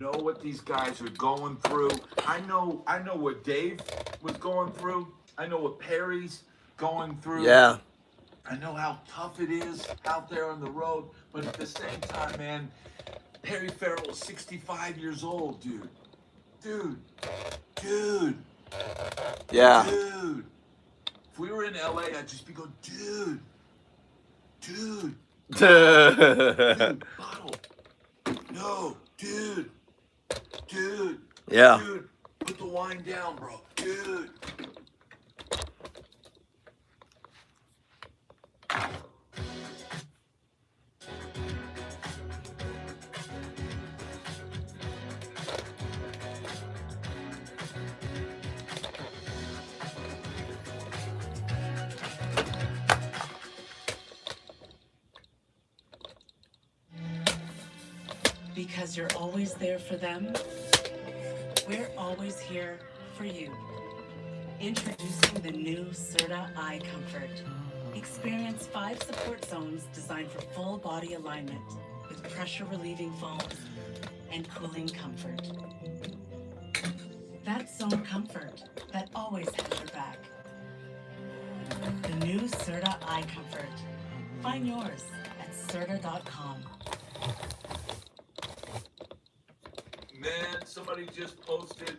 know what these guys are going through. I know what Dave was going through. I know what Perry's going through. Yeah. I know how tough it is out there on the road, but at the same time, man, Perry Farrell is 65 years old, dude. Dude. Yeah. Dude. If we were in LA, I'd just be going, dude. Dude, bottle. No, dude. Yeah. Dude, put the wine down, bro. Dude. Because you're always there for them, we're always here for you. Introducing the new Serta Eye Comfort. Experience 5 support zones designed for full body alignment with pressure relieving foams and cooling comfort. That zone comfort that always has your back. The new Serta Eye Comfort. Find yours at serta.com. Man, somebody just posted,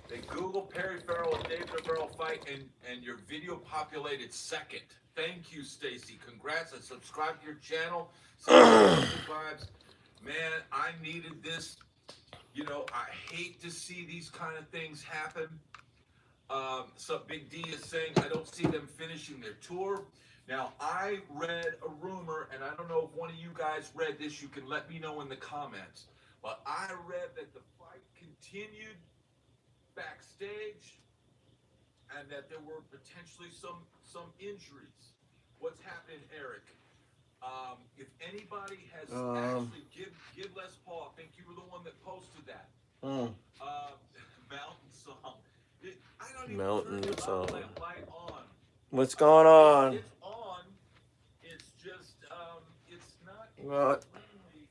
they Google Perry Farrell and Dave Navarro fight, and your video populated second. Thank you, Stacy. Congrats. I subscribed to your channel. Vibes. Man, I needed this. You know, I hate to see these kind of things happen. So Big D is saying, I don't see them finishing their tour. Now, I read a rumor, and I don't know if one of you guys read this. You can let me know in the comments. But I read that the fight continued backstage and that there were potentially some injuries. What's happening, Eric? If anybody has actually give Les Paul, I think you were the one that posted that. Mountain Song. I don't even Mountain turn the Song. light on. What's going on? It's on. It's just it's not What? extremely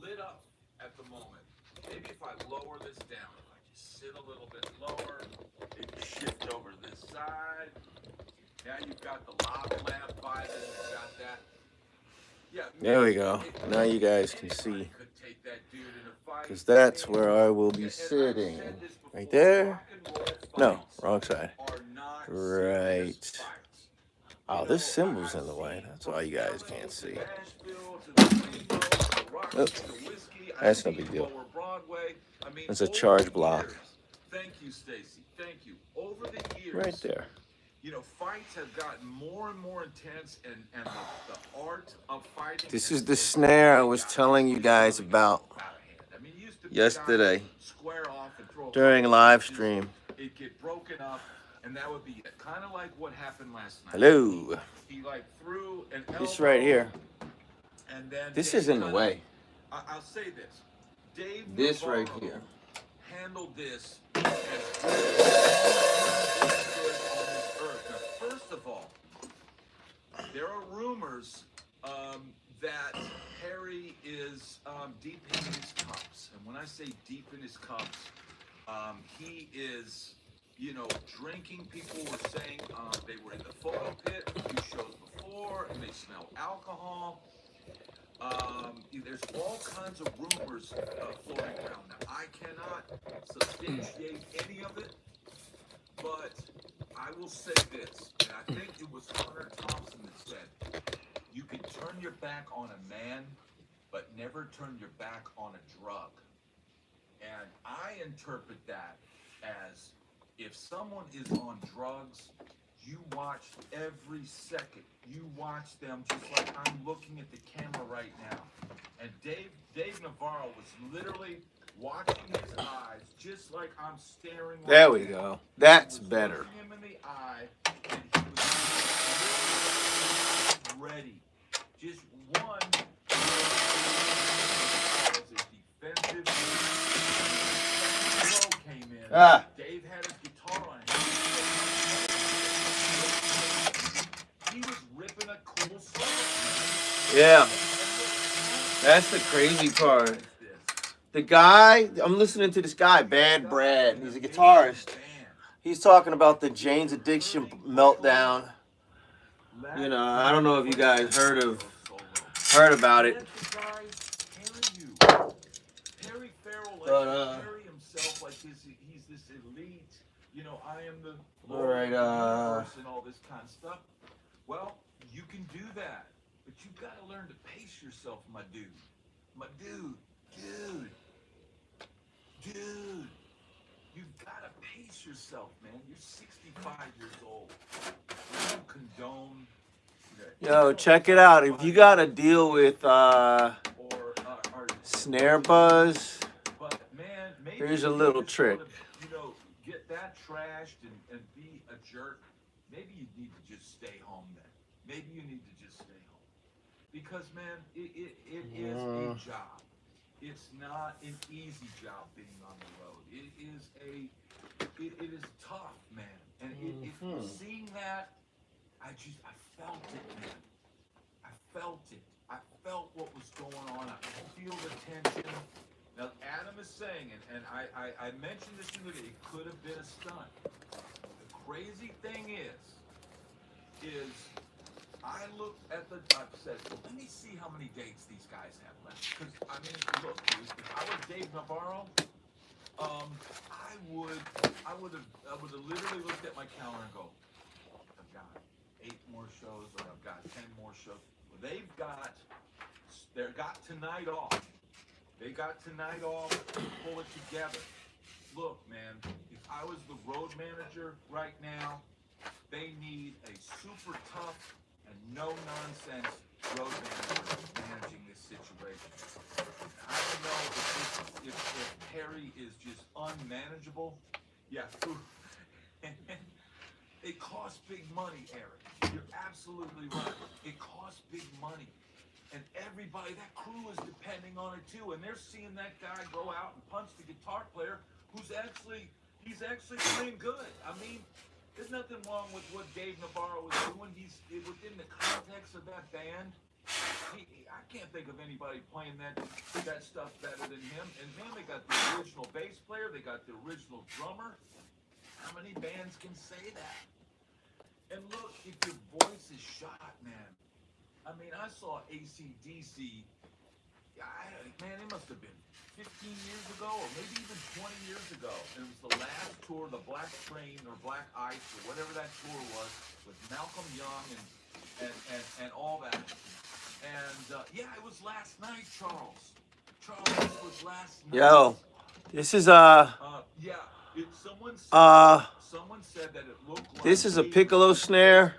lit up at the moment. Maybe if I lower this down, if I just sit a little bit lower, maybe shift over this side. Now you've got the lava lamp vibing, you've got that. Yeah. There we go. Now you guys can see. Could take that dude in a fight. Because that's where I will be sitting. Right there? No, wrong side. Right. Oh, this symbol's in the way. That's why you guys can't see. Oh, that's no big deal. It's a charge block. Thank you, Stacy. Thank you. Over the years, Right there. you know, fights have gotten more and more intense, and the art of fighting. This is the snare I was telling you guys about yesterday during live stream. It get broken up, and that would be it. Kind of like what happened last night. Hello. He like threw an This elbow, right here. and then This Dave is in the kinda- way. I'll say this. Dave This Navarro right here. handled this as good on this earth. Now, first of all, there are rumors that Perry is deep in his cups. And when I say deep in his cups, he is, you know, drinking. People were saying they were in the photo pit a few shows before, and they smell alcohol. There's all kinds of rumors floating around. Now, I cannot substantiate any of it, but I will say this, and I think it was Hunter Thompson that said, you can turn your back on a man, but never turn your back on a drug. And I interpret that as if someone is on drugs, you watch every second. You watch them just like I'm looking at the camera right now. And Dave Navarro was literally watching his eyes just like I'm staring. There we go. That's better. Looking him in the eye, and he was ready. Just one. Defensive. Came in. Dave had his guitar on him. He was ripping a cool song. Yeah. That's the crazy part. The guy, I'm listening to this guy, Bad Brad. He's a guitarist. He's talking about the Jane's Addiction meltdown. You know, I don't know if you guys heard about it. Harry Farrell, Harry himself, like he's this elite. You know, I am the Lord of the universe and all this kind of stuff. Well, you can do that, but you got to learn to pace yourself, my dude. My dude. You've got to pace yourself, man. You're 65 years old. You don't condone. Yo, check it out. If you got to deal with snare buzz, here's a little trick. You know, get that trashed and be a jerk. Maybe you need to just stay home then. Maybe you need to just stay home. Because, man, it is a job. It's not an easy job being on the road. It is tough, man. And seeing that, I felt it, man. I felt it. I felt what was going on. I feel the tension. Now, Adam is saying, and I mentioned this in the video, it could have been a stunt. The crazy thing is I looked at I've said, well, let me see how many dates these guys have left. Because, I mean, look, if I was Dave Navarro, I would have literally looked at my calendar and go, I've got 8 more shows, or I've got 10 more shows. Well, they've got tonight off. They got tonight off to pull it together. Look, man, if I was the road manager right now, they need a super tough and no-nonsense road manager managing this situation. I don't know if Harry is just unmanageable. Yeah, it costs big money, Eric. You're absolutely right. It costs big money. And everybody, that crew is depending on it too. And they're seeing that guy go out and punch the guitar player he's actually playing good. I mean, there's nothing wrong with what Dave Navarro is doing. He's within the context of that band. I can't think of anybody playing that stuff better than him. And man, they got the original bass player. They got the original drummer. How many bands can say that? And look, if your voice is shot, man. I mean, I saw AC/DC. Man, it must have been 15 years ago, or maybe even 20 years ago. And it was the last tour, the Black Train or Black Ice or whatever that tour was, with Malcolm Young and all that. And yeah, it was last night, Charles. Charles, it was last night. Yo, this is yeah. Someone said that it looked like this is a piccolo snare.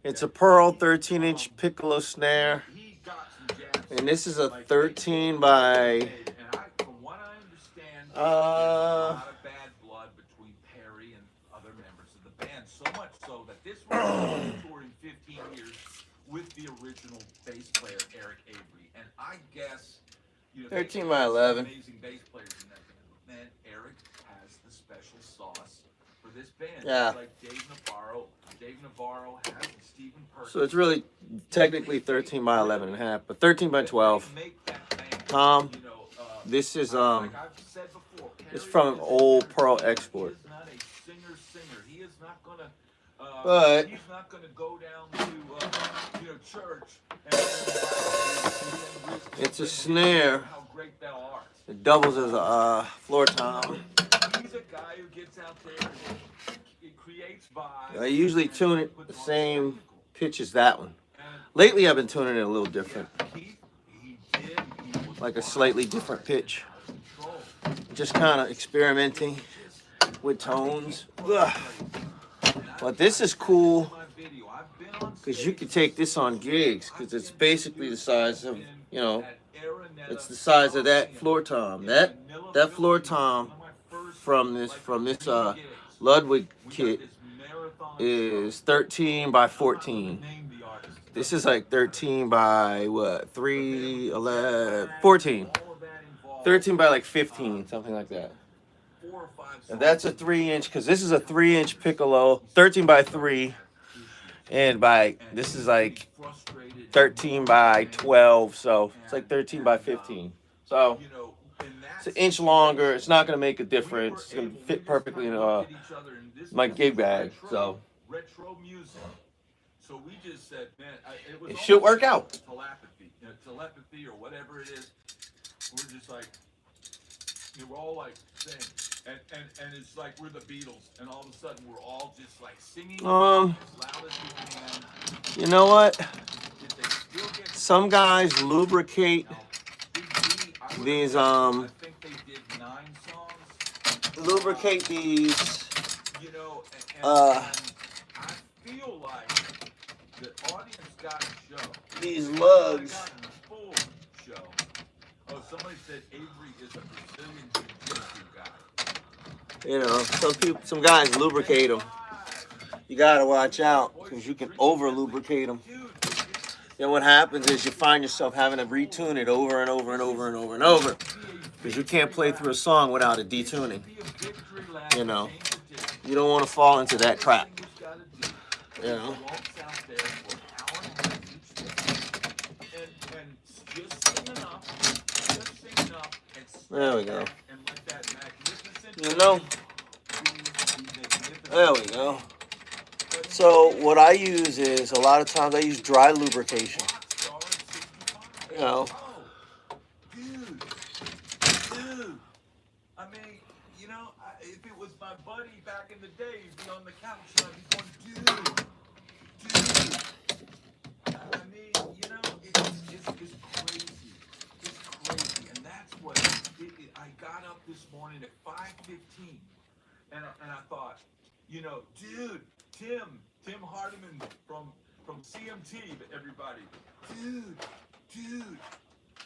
It's a Pearl 13-inch piccolo snare. And this is a 13 by from what I understand, there's a lot of bad blood between Perry and other members of the band. So much so that this was touring 15 years with the original bass player Eric Avery. And I guess 13 by 11. Amazing bass players in that band. But man, Eric has the special sauce for this band. Yeah. It's like Dave Navarro has Stephen Perkins. So it's really technically 13 by 11 and a half, but 13 by 12. Tom, this is it's from an old Pearl export. He is not gonna But he's not gonna go down to church and it's a snare. how great thou art. It doubles as a floor tom. He's a guy who gets out there and creates vibes. I usually tune it the same pitch as that one. Lately, I've been tuning it a little different, like a slightly different pitch. Just kind of experimenting with tones. Ugh. But this is cool because you can take this on gigs because it's basically the size of, it's the size of that floor tom. That floor tom from this Ludwig kit is 13 by 14. This is like 13 by what? 3, 11, 14. 13 by like 15, something like that. And that's a 3-inch, because this is a 3-inch piccolo, 13 by 3. And this is like 13 by 12, so it's like 13 by 15. So It's an inch longer. It's not gonna make a difference. It's gonna fit perfectly in my gig bag. So retro music. So we just said, man, it should work out. Telepathy or whatever it is. We're just like, we're all like saying, and it's like we're the Beatles, and all of a sudden we're all just like singing as loud as we can. You know what? Some guys lubricate these I think they did 9 songs. Lubricate these. You know, and I feel like the audience got a show. These lugs. Full show. Oh, somebody said Avery is a Brazilian jiu-jitsu guy. You know, some guys lubricate them. You gotta watch out because you can over lubricate them. Then what happens is you find yourself having to retune it over and over and over and over and over because you can't play through a song without a detuning. You know, you don't want to fall into that trap. You know. There we go. You know. There we go. So what I use is a lot of times I use dry lubrication. You know. Dude. I mean, you know, if it was my buddy back in the day, he'd be on the couch and he's going, dude. I mean, you know, it's crazy. It's crazy. And that's what I got up this morning at 5:15 and I thought, you know, dude, Tim Hardiman from CMT, everybody. Dude.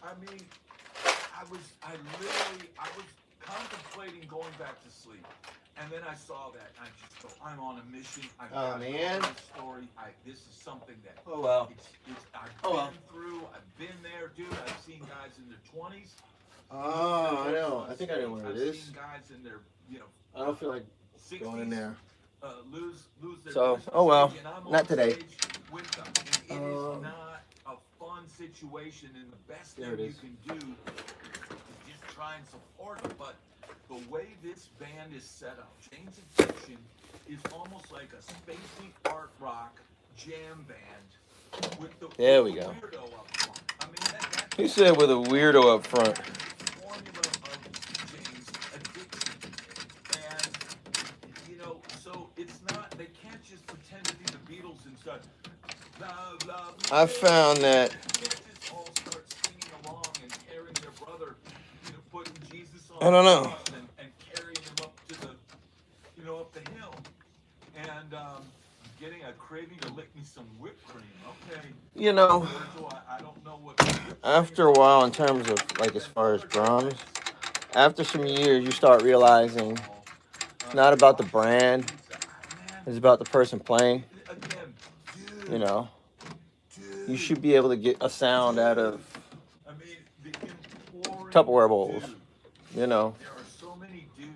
I mean, I was contemplating going back to sleep. And then I saw that, and I just go, I'm on a mission. I've got this story. This is something that I've been through. I've been there, dude. I've seen guys in their 20s. Oh, I know. I think I know where it is. I've seen guys in their, you know, I don't feel like 60s, going in there. Lose their so, oh well, not today. With them. And it is not a fun situation, and the best thing you can do is just try and support them. But the way this band is set up, Chains of Fiction is almost like a spacey art rock jam band with the there we go. Weirdo up front. I mean, that's He said with a weirdo up front. formula of James addiction. And, you know, so it's not, they can't just pretend to be the Beatles and start, blah, blah, blah. I found that. They can't just all start singing along and carrying their brother, you know, putting Jesus on I don't know. the cross and carrying him up to the, you know, up the hill. And getting a craving to lick me some whipped cream. Okay. You know, I don't know what after a while, in terms of like as far as drums, after some years, you start realizing it's not about the brand. It's about the person playing. You know, you should be able to get a sound out of Tupperware bowls. You know. There are so many dudes.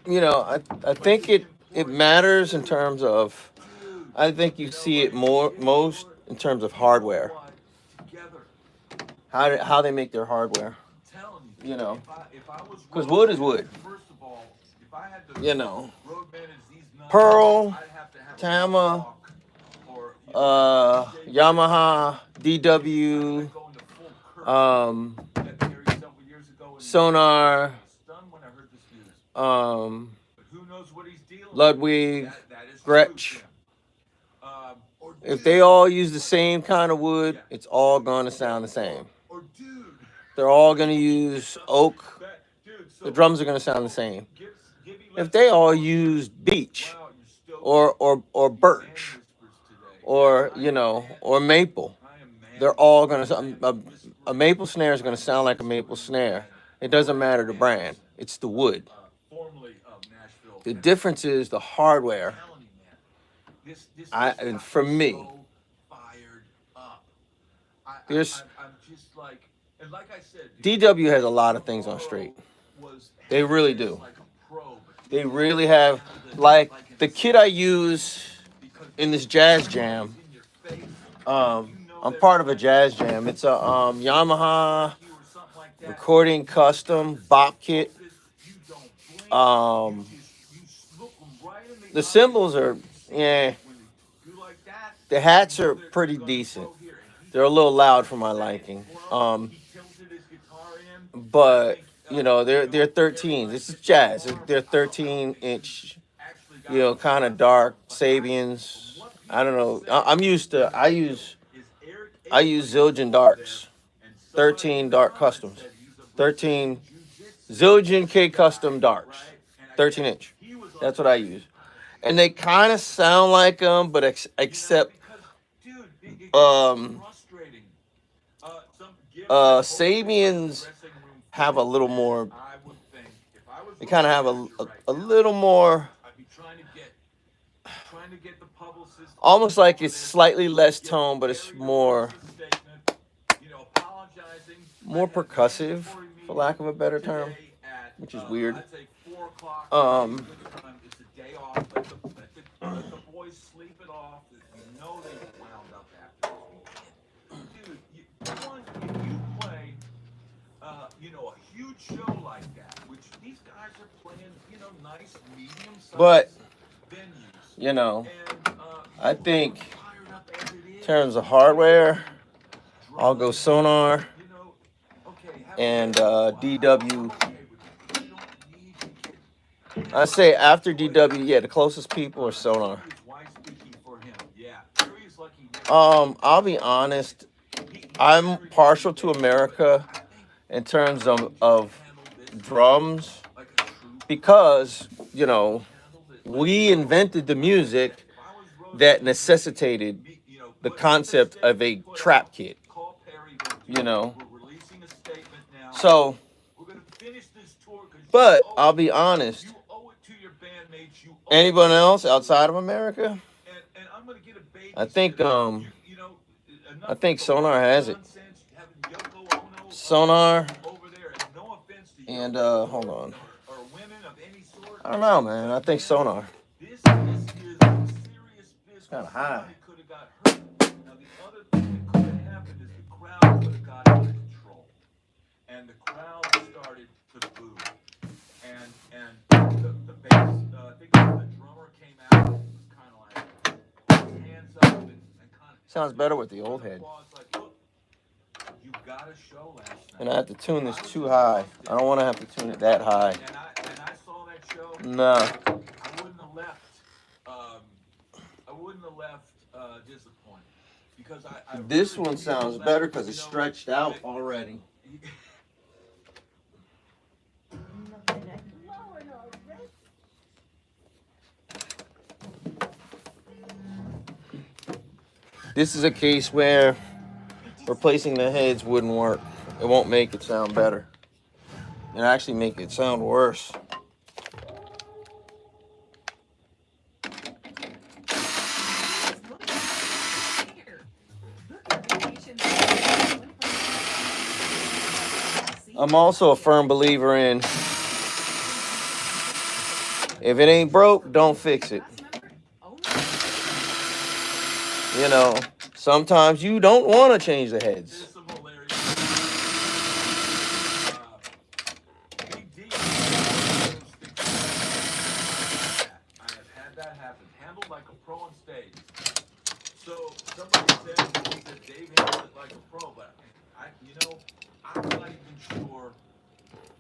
You know, I think it matters in terms of, I think you see it most in terms of hardware. How they make their hardware. You know, because wood is wood. You know, Pearl, Tama, Yamaha, DW, Sonar, Ludwig, Gretsch. If they all use the same kind of wood, it's all going to sound the same. They're all going to use oak. The drums are going to sound the same. If they all use beech or birch or, you know, or maple, they're all going to, a maple snare is going to sound like a maple snare. It doesn't matter the brand. It's the wood. The difference is the hardware. And for me, there's DW has a lot of things on straight. They really do. They really have, like the kit I use in this jazz jam. I'm part of a jazz jam. It's a Yamaha recording custom bop kit. The cymbals are, yeah. The hats are pretty decent. They're a little loud for my liking. But you know, they're 13s. This is jazz. They're 13-inch, you know, kind of dark Sabians. I don't know. I use Zildjian Darks, 13 Dark Customs, 13 Zildjian K Custom Darks, 13-inch. That's what I use, and they kind of sound like them, but except Sabians have a little more. They kind of have a little more. Almost like it's slightly less tone, but it's more percussive, for lack of a better term, which is weird. But you know, I think in terms of hardware, I'll go Sonar and DW. I say after DW, yeah, the closest people are Sonar. I'll be honest, I'm partial to America in terms of drums because, you know, we invented the music that necessitated the concept of a trap kit, you know. So, but I'll be honest, anyone else outside of America, I think Sonar has it. Sonar and hold on. I don't know, man. I think Sonar. It's kind of high. And the crowd started to boo. And the bass, I think the drummer came out and was kind of like hands up and kind of. Sounds better with the old head. You got a show last night. And I have to tune this too high. I don't want to have to tune it that high. And I saw that show. No. I wouldn't have left disappointed because this one sounds better because it's stretched out already. This is a case where replacing the heads wouldn't work. It won't make it sound better. It actually make it sound worse. I'm also a firm believer in if it ain't broke, don't fix it. You know, sometimes you don't want to change the heads. I have had that happen. Handled like a pro on stage. So somebody said Dave handled it like a pro, but I'm not even sure.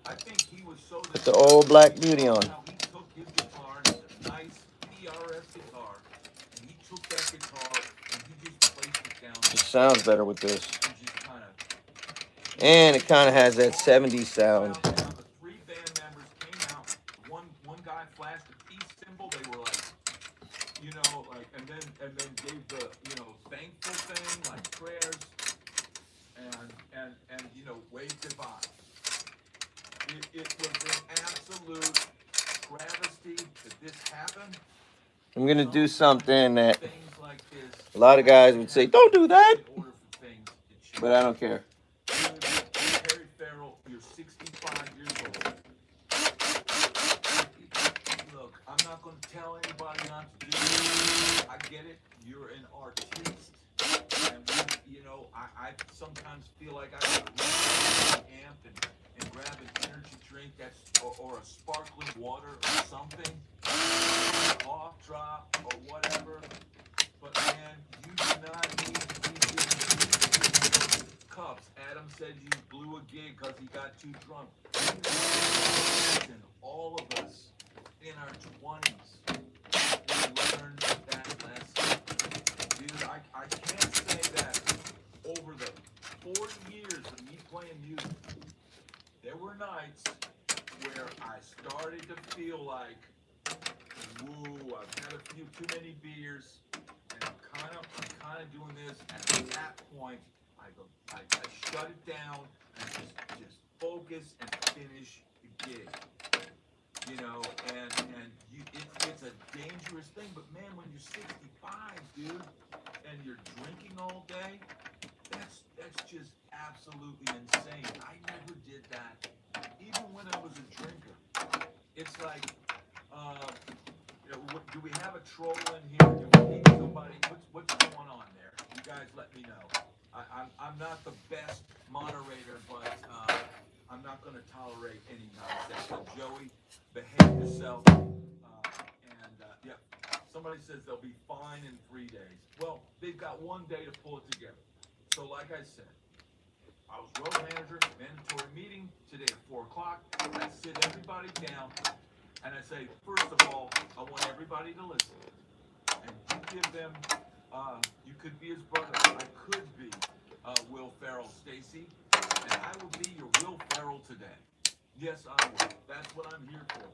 I think he was so. Put the old Black Beauty on. He took his guitar, and it's a nice PRS guitar, and he took that guitar and he just placed it down. It sounds better with this. And it kind of has that 70s sound. The three band members came out. One guy flashed a peace symbol. They were like, and then gave the thankful thing, like prayers, and waved goodbye. It was an absolute travesty that this happened. I'm gonna do something that a lot of guys would say, "Don't do that," but I don't care. You're 65 years old. Look, I'm not going to tell anybody not to do it. I get it. You're an artiste. And, I sometimes feel like I amp and that's or a sparkling water or something, off drop or whatever. But man, you do not need to be doing cups. Adam said you blew a gig because he got too drunk. And all of us in our 20s, we learned that lesson. Dude, I can't say that over the 40 years of me playing music, there were nights where I started to feel like, woo, I've had a few too many beers, and I'm kind of doing this. And at that point, I shut it down and just focus and finish the gig. You know, and it's a dangerous thing. But man, when you're 65, dude, and you're drinking all day, that's just absolutely insane. I never did that, even when I was a drinker. It's like, you know, do we have a troll in here? Do we need somebody? What's going on there? You guys let me know. I'm not the best moderator, but I'm not going to tolerate any nonsense. So Joey, behave yourself. Yeah, somebody says they'll be fine in 3 days. Well, they've got 1 day to pull it together. So like I said, I was road manager, mandatory meeting today at 4 o'clock. I sit everybody down and I say, first of all, I want everybody to listen. And you give them, you could be his brother. I could be Will Ferrell, Stacy, and I will be your Will Ferrell today. Yes, I will. That's what I'm here for.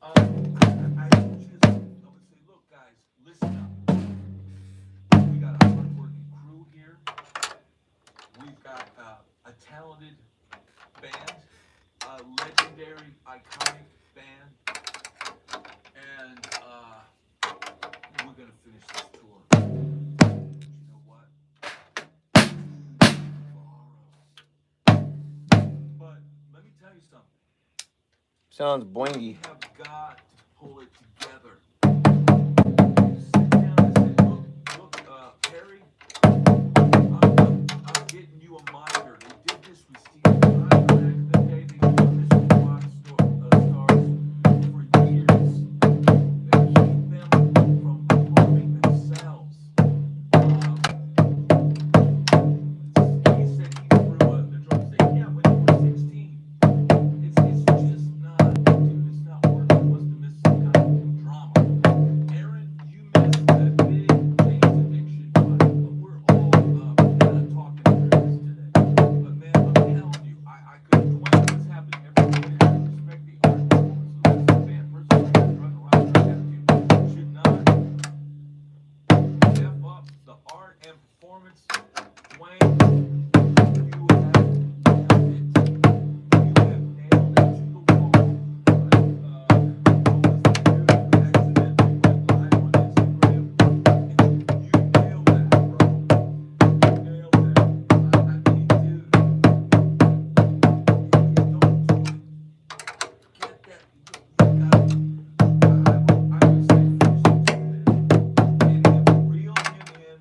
I would say, look, guys, listen up. We got a hard-working crew here. We've got a talented band, a legendary, iconic band, and we're gonna finish this tour. But you know what? But let me tell you something. Sounds boingy. We have got to pull it together. Sit down and say, look, Perry, I'm getting you a minder. They did this with Steve Tyler back in the day. They did this with rock stars for years. They keep them from harming themselves. He said he threw the drum saying, yeah, when you were 16. It's just not, dude, it's not working. It must have missed some kind of drama. Aaron, you missed that big James addiction, but we're all kind of talking through this today. But man, I'm telling you, I could claim this happened everywhere. I respect the art performance of the rest of the band. Person who's running around with attitude should not F up the art and performance. Dwayne, you have nailed it. You have nailed it to the wall. What was the dude who accidentally went live on Instagram? You nailed that, bro. You nailed that. I mean, dude, don't do it. Get that. You got it. I would say finish the tour there. Getting him, reel him in.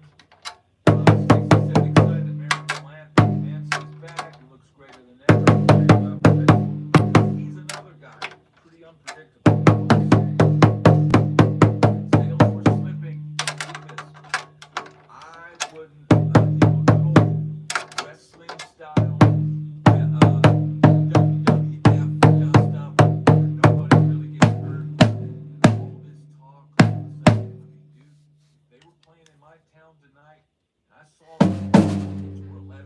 Stacy said excited American anthem. Nancy's back. It looks greater than ever. He's another guy, pretty unpredictable. Sales were slipping. I wouldn't, good old wrestling style, WWF dust up, where nobody really gets hurt. All this talk, all of a sudden, dude, they were playing in my town tonight, and I saw them. Tickets were $11.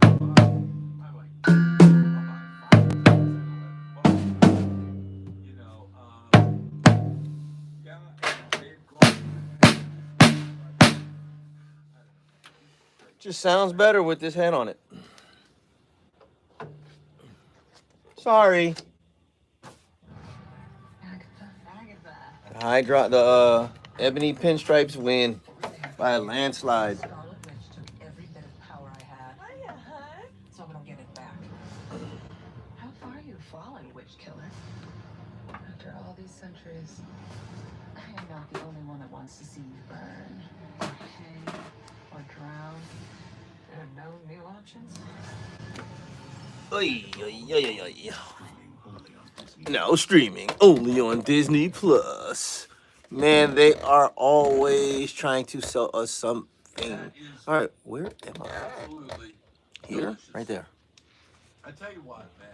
I'm like, I'll buy 5 tickets at $11. You know, yeah, and they've gone. I don't know. Just sounds better with this head on it. Sorry. The ebony pinstripes win by a landslide. Scarlet Witch took every bit of power I had. Hiya, hun. So I'm gonna get it back. How far are you falling, witch killer? After all these centuries, I am not the only one that wants to see you burn, or hang, or drown. There are no new options. Oy, oy, oy, oy, oy. Now streaming only on Disney Plus. Man, they are always trying to sell us something. That is All right, where am I? absolutely Here, delicious. right there. I tell you what, man.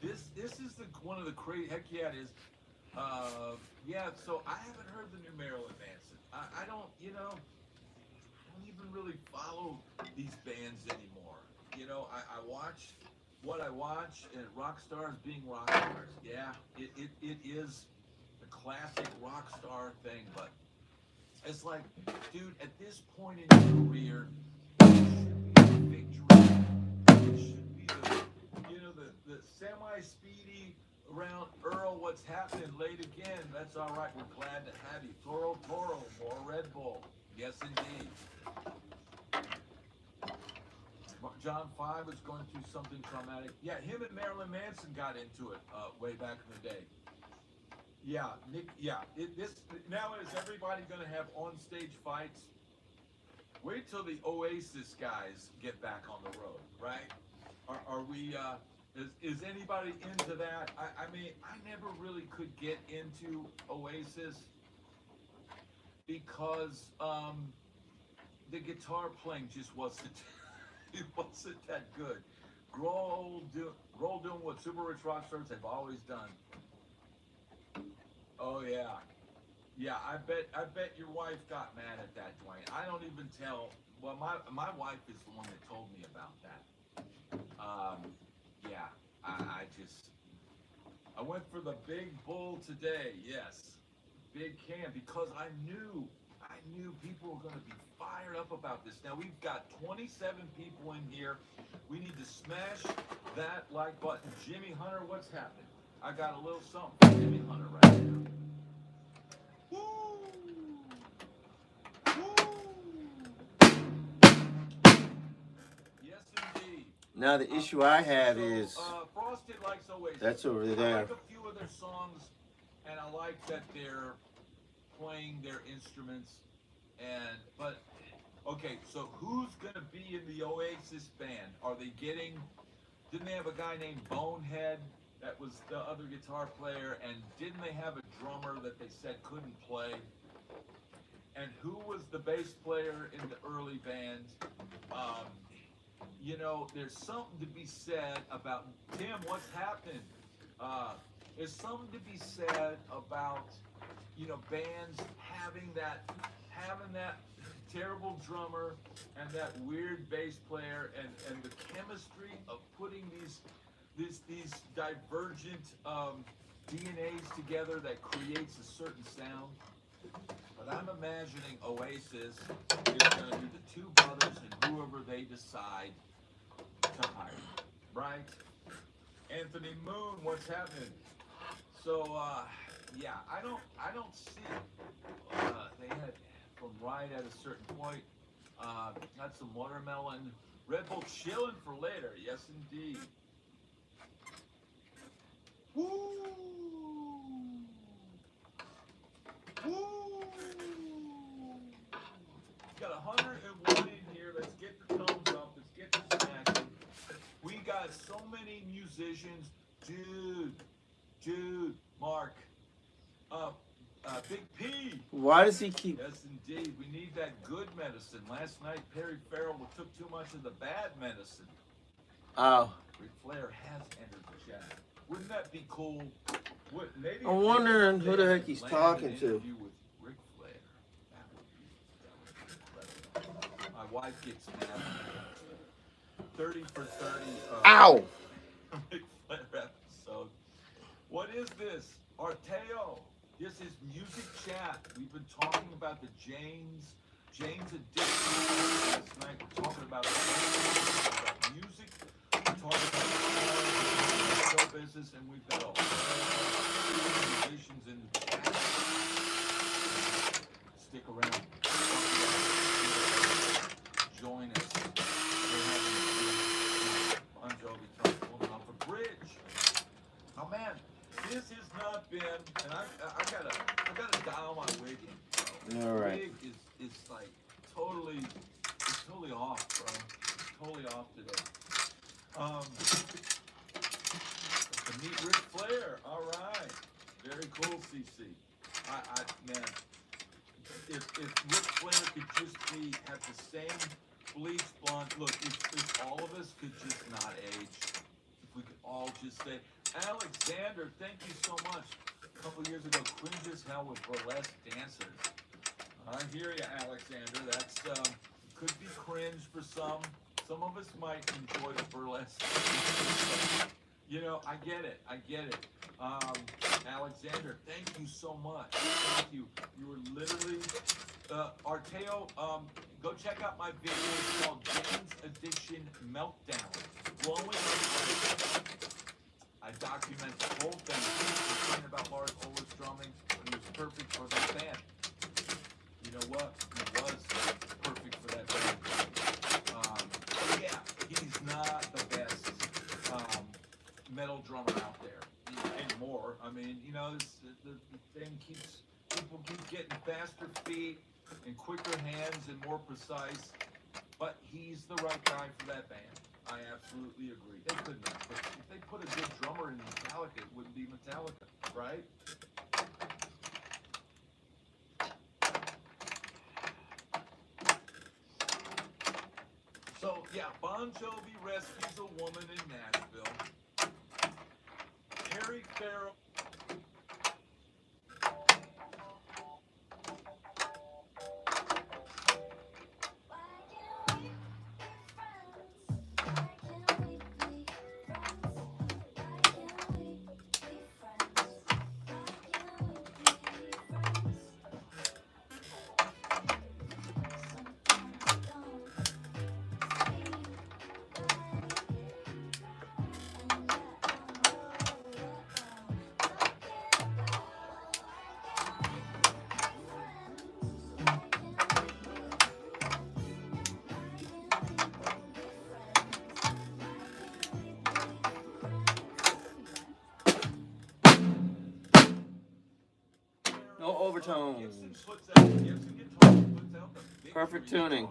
This is the one of the crazy. Heck yeah, it is. Yeah. So I haven't heard the new Marilyn Manson. I don't. You know, I don't even really follow these bands anymore. You know, I watch what I watch, and rock stars being rock stars. Yeah, it is a classic rock star thing, but it's like, dude, at this point in your career, it should be a victory. It should be the semi-speedy around Earl. What's happening late again? That's all right. We're glad to have you. Toro, more Red Bull. Yes, indeed. John 5 is going through something traumatic. Yeah, him and Marilyn Manson got into it way back in the day. Yeah, Nick. Yeah, now is everybody going to have on-stage fights? Wait till the Oasis guys get back on the road, right? Are we? Is anybody into that? I mean, I never really could get into Oasis because the guitar playing just wasn't. It wasn't that good. Grohl doing what super rich rock stars have always done. Oh yeah, yeah. I bet your wife got mad at that, Dwayne. I don't even tell. Well, my wife is the one that told me about that. Yeah. I went for the big bull today. Yes, big can because I knew people were going to be fired up about this. Now we've got 27 people in here. We need to smash that like button. Jimmy Hunter, what's happening? I got a little something for Jimmy Hunter right now. Woo! Woo! Yes, indeed. Now the issue I have is Frosted likes Oasis. that's over I there. like a few of their songs, and I like that they're playing their instruments. But okay, so who's gonna be in the Oasis band? Are they getting? Didn't they have a guy named Bonehead that was the other guitar player? And didn't they have a drummer that they said couldn't play? And who was the bass player in the early band? You know, there's something to be said about Tim. What's happening? There's something to be said about bands having that terrible drummer and that weird bass player and the chemistry of putting these divergent DNAs together that creates a certain sound. But I'm imagining Oasis is going to be the two brothers and whoever they decide to hire, right? Anthony Moon, what's happening? So yeah, I don't see it. They had from right at a certain point. Got some watermelon, Red Bull chilling for later. Yes, indeed. Woo! Woo! Got 101 in here. Let's get the thumbs up. Let's get the smashing. We got so many musicians. Dude, Mark. Big P. Why does he keep? Yes, indeed. We need that good medicine. Last night, Perry Farrell took too much of the bad medicine. Oh. Ric Flair has entered the chat. Wouldn't that be cool? Maybe I'm wondering who the heck he's talking to. With Ric Flair. That would be incredible. My wife gets mad. 30 for 30. Ow! Ric Flair episode. What is this? Arteo. This is music chat. We've been talking about the Jane's addiction. Last night we're talking about music. We're talking about show business, and we've got all musicians in the chat. Stick around. Join us. We're having Bon Jovi pulling off a bridge. Oh man. This has not been, and I gotta dial my wig in, bro. All right. Wig is like it's totally off, bro. Totally off today. To meet Ric Flair. Very cool, CC. Man, if Ric Flair could just have the same bleach blonde look, if all of us could just not age, if we could all just say, Alexander, thank you so much. A couple years ago, cringe as hell with burlesque dancers. I hear you, Alexander. That's could be cringe for some. Some of us might enjoy the burlesque. You know, I get it. Alexander, thank you so much. Thank you. You were literally, Arteo, go check out my video. It's called Jane's Addiction Meltdown. Blowing up. I document the whole thing. He was saying about Lars Ulrich's drumming, but he was perfect for that band. You know what? He was perfect for that band. Yeah, he's not the best metal drummer out there anymore. I mean, you know, the thing people keep getting faster feet and quicker hands and more precise, but he's the right guy for that band. I absolutely agree. They couldn't have put, if they put a good drummer in Metallica, it wouldn't be Metallica, right? So, yeah, Bon Jovi rescues a woman in Nashville. Harry Farrell. No overtones. Perfect tuning.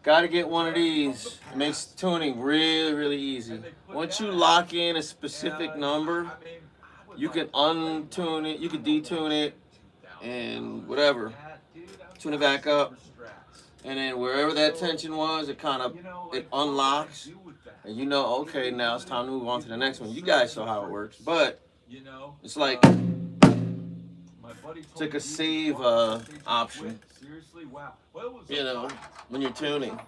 Got to get one of these. It makes tuning really, really easy. Once you lock in a specific number, you can untune it, you can detune it, and whatever. Tune it back up. And then wherever that tension was, it unlocks. And you know, okay, now it's time to move on to the next one. You guys know how it works. But it's like a save option. You know, when you're tuning.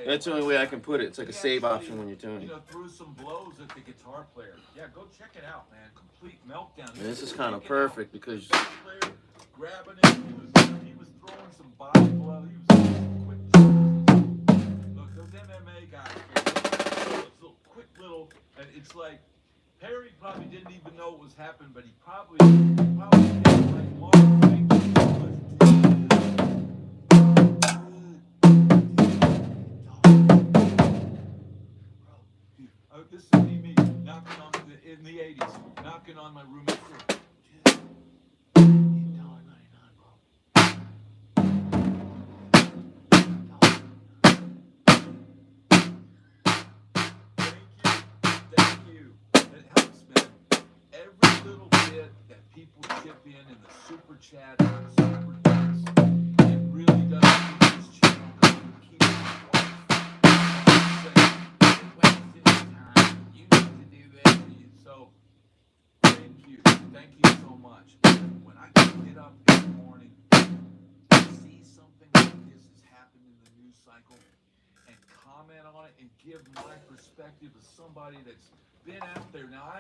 That's the only way I can put it. It's like a save option when you're tuning. You know, threw some blows at the guitar player. Yeah, go check it out, man. Complete meltdown. And this is kind of perfect because grabbing it, he was throwing some body blows. He was quick. Look, those MMA guys, those quick little, and it's like Harry probably didn't even know what was happening, but he probably did like Mark. This would be me knocking on in the 80s, knocking on my roommate's door. Thank you. It helps, man. Every little bit that people chip in the super chat, super thanks, it really does keep this channel going, keep it going. So, thank you so much. When I get up in the morning, see something like this has happened in the news cycle, and comment on it and give my perspective as somebody that's been out there. Now,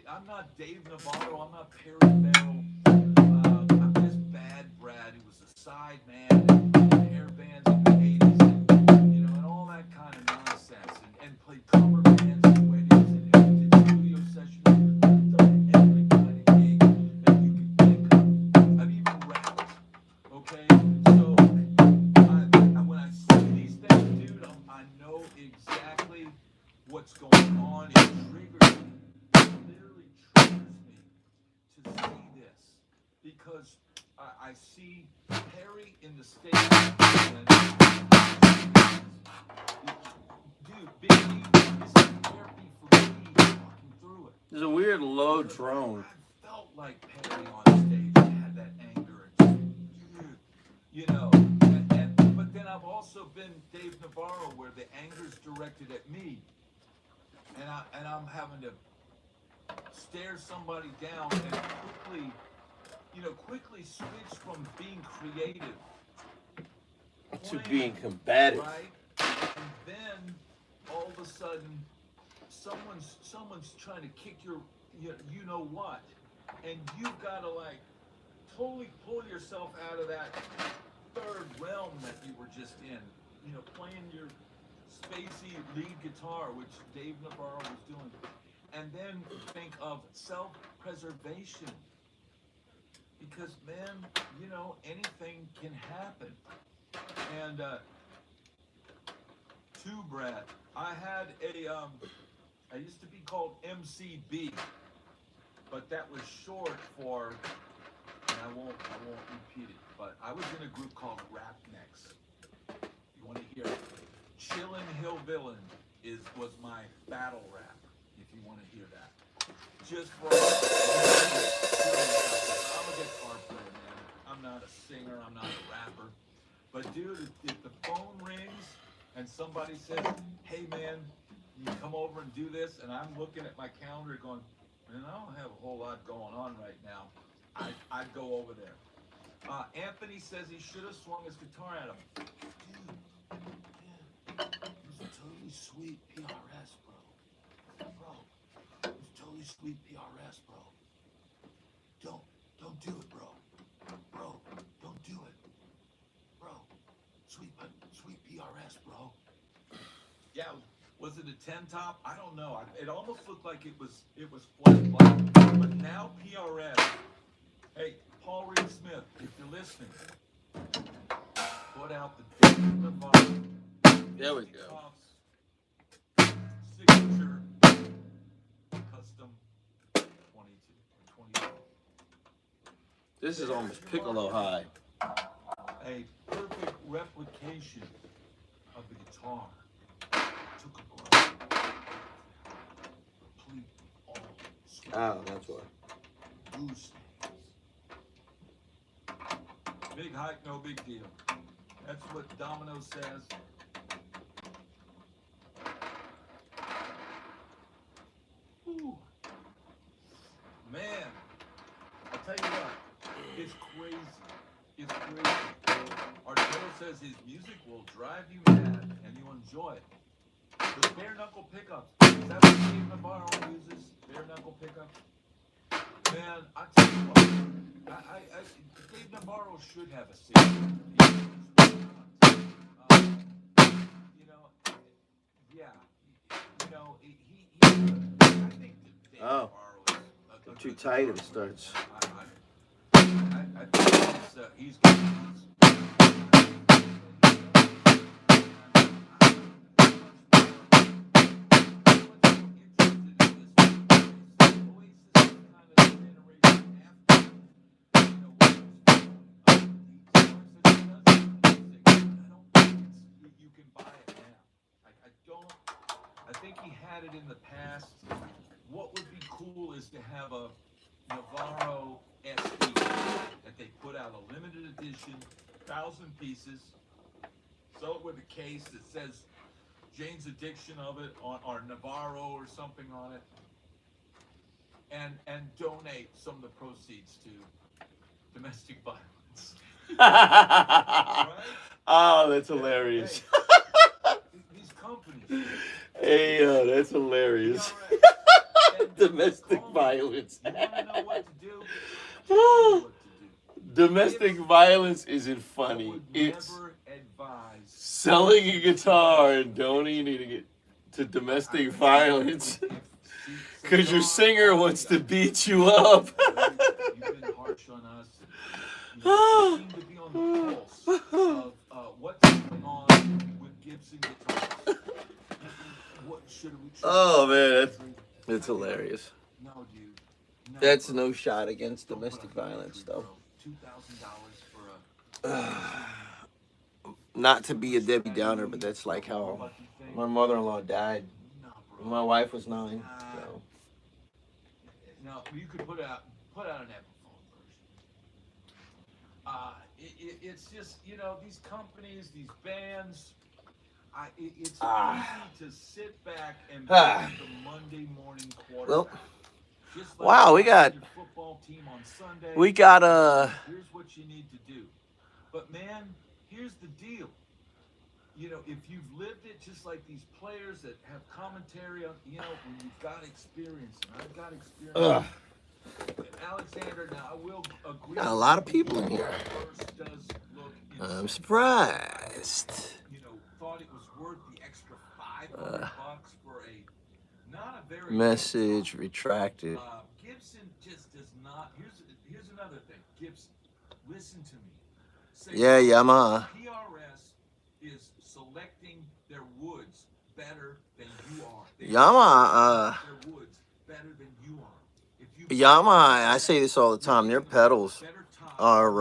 I'm not Dave Navarro, I'm not Perry Farrell. I'm just Bad Brad, who was a side man in hair bands in the 80s, and, you know, and all that kind of nonsense, and played cover bands and weddings and did studio sessions. I've done every kind of gig that you can think of. I've even rapped. Okay? So, when I see these things, dude, I know exactly what's going on. It triggers me. It literally triggers me to see this. Because I see Perry in the stage. Dude, Big E, this is therapy for me walking through it. there's a weird low drone. I felt like Perry on stage. I had that anger, and, you know. But then I've also been Dave Navarro, where the anger's directed at me, and I'm having to stare somebody down and quickly switch from being creative To being combative. right? And then all of a sudden, someone's trying to kick your, you know what, and you've got to like totally pull yourself out of that third realm that you were just in. Playing your spacey lead guitar, which Dave Navarro was doing, and then think of self-preservation. Because, man, anything can happen. And, Brad, I had I used to be called MCB, but that was short for, and I won't repeat it, but I was in a group called Rap Next. You want to hear it? Chillin' Hillvillain was my battle rap, if you want to hear that. Just for I'm a guitar player, man. I'm not a singer, I'm not a rapper. But dude, if the phone rings and somebody says, hey man, you come over and do this, and I'm looking at my calendar going, man, I don't have a whole lot going on right now, I'd go over there. Anthony says he should have swung his guitar at him. Dude, it was a totally sweet PRS, bro. It was totally sweet PRS, bro. Don't do it, bro. Bro, don't do it. Bro, sweet PRS, bro. Yeah, was it a 10 top? I don't know. It almost looked like it was flat black. But now PRS. Hey, Paul Reed Smith, if you're listening, put out the Dave Navarro. There we go. Signature custom 22. This is almost piccolo high. A perfect replication of the guitar. Took a blow. Complete all sweat. Oh, that's what. Blue stains. Big hike, no big deal. That's what Domino says. Whew. Man, I'll tell you what, it's crazy. It's crazy. Arturo says his music will drive you mad and you'll enjoy it. The bare knuckle pickups, is that what Dave Navarro uses? Bare knuckle pickups? Man, I tell you what, Dave Navarro should have a single. I think that Dave Navarro is Too tight and it starts. I think he's I think he had it in the past. What would be cool is to have a Navarro SD that they put out a limited edition, 1,000 pieces. Sell it with a case that says Jane's Addiction of it or Navarro or something on it, and donate some of the proceeds to domestic violence. Right? Oh, that's hilarious. Hey, these companies. Hey, that's hilarious. Domestic violence. You want to know what to do? Tell me what to do. Domestic violence isn't funny. It's selling a guitar and donating it to domestic violence because your singer wants to beat you up. You've been harsh on us. You seem to be on the pulse of what's going on with Gibson guitars. What should we try? Oh man, that's hilarious. No, dude. No, That's bro. no shot against domestic violence, though. $2,000 for a. Not to be a Debbie Downer, but that's like how my mother-in-law died when my wife was 9. So. No, you could put out put out an Epiphone version. It's just, you know, these companies, these bands. It's easy to sit back and be the Monday morning quarterback. Well, just like wow, we got your football team on Sunday. Here's what you need to do. But man, here's the deal. You know, if you've lived it, just like these players that have commentary on, you know, when you've got experience, and I've got experience. Alexander, now I will agree. Got a lot of people in here. Does look I'm surprised. You know, thought it was worth the extra $500 for a not a very message retracted. Gibson just does not. Here's another thing. Gibson, listen to me. Say Yeah, Yamaha. PRS is selecting their woods better than you are. Yamaha. Their woods better than you are. Yamaha, I say this all the time. Their pedals are.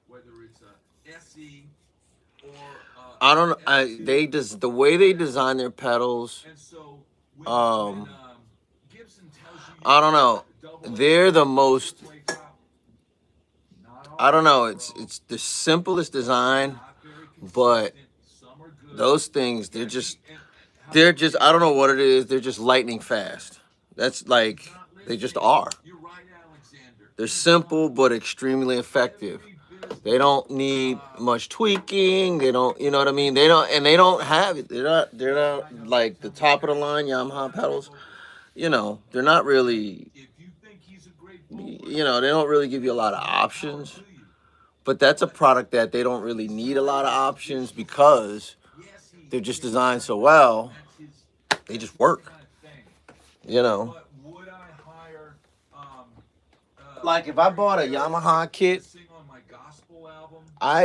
Whether it's a SE or I don't know. They just the way they design their pedals. And so Gibson tells you I don't know. They're the most. I don't know. It's the simplest design, but those things they're just. I don't know what it is. They're just lightning fast. That's like they just are. They're simple but extremely effective. They don't need much tweaking. They don't, you know what I mean? They don't have it. They're not like the top of the line Yamaha pedals. You know, they're not really, you know, they don't really give you a lot of options. But that's a product that they don't really need a lot of options because they're just designed so well. They just work. You know. Like if I bought a Yamaha kit,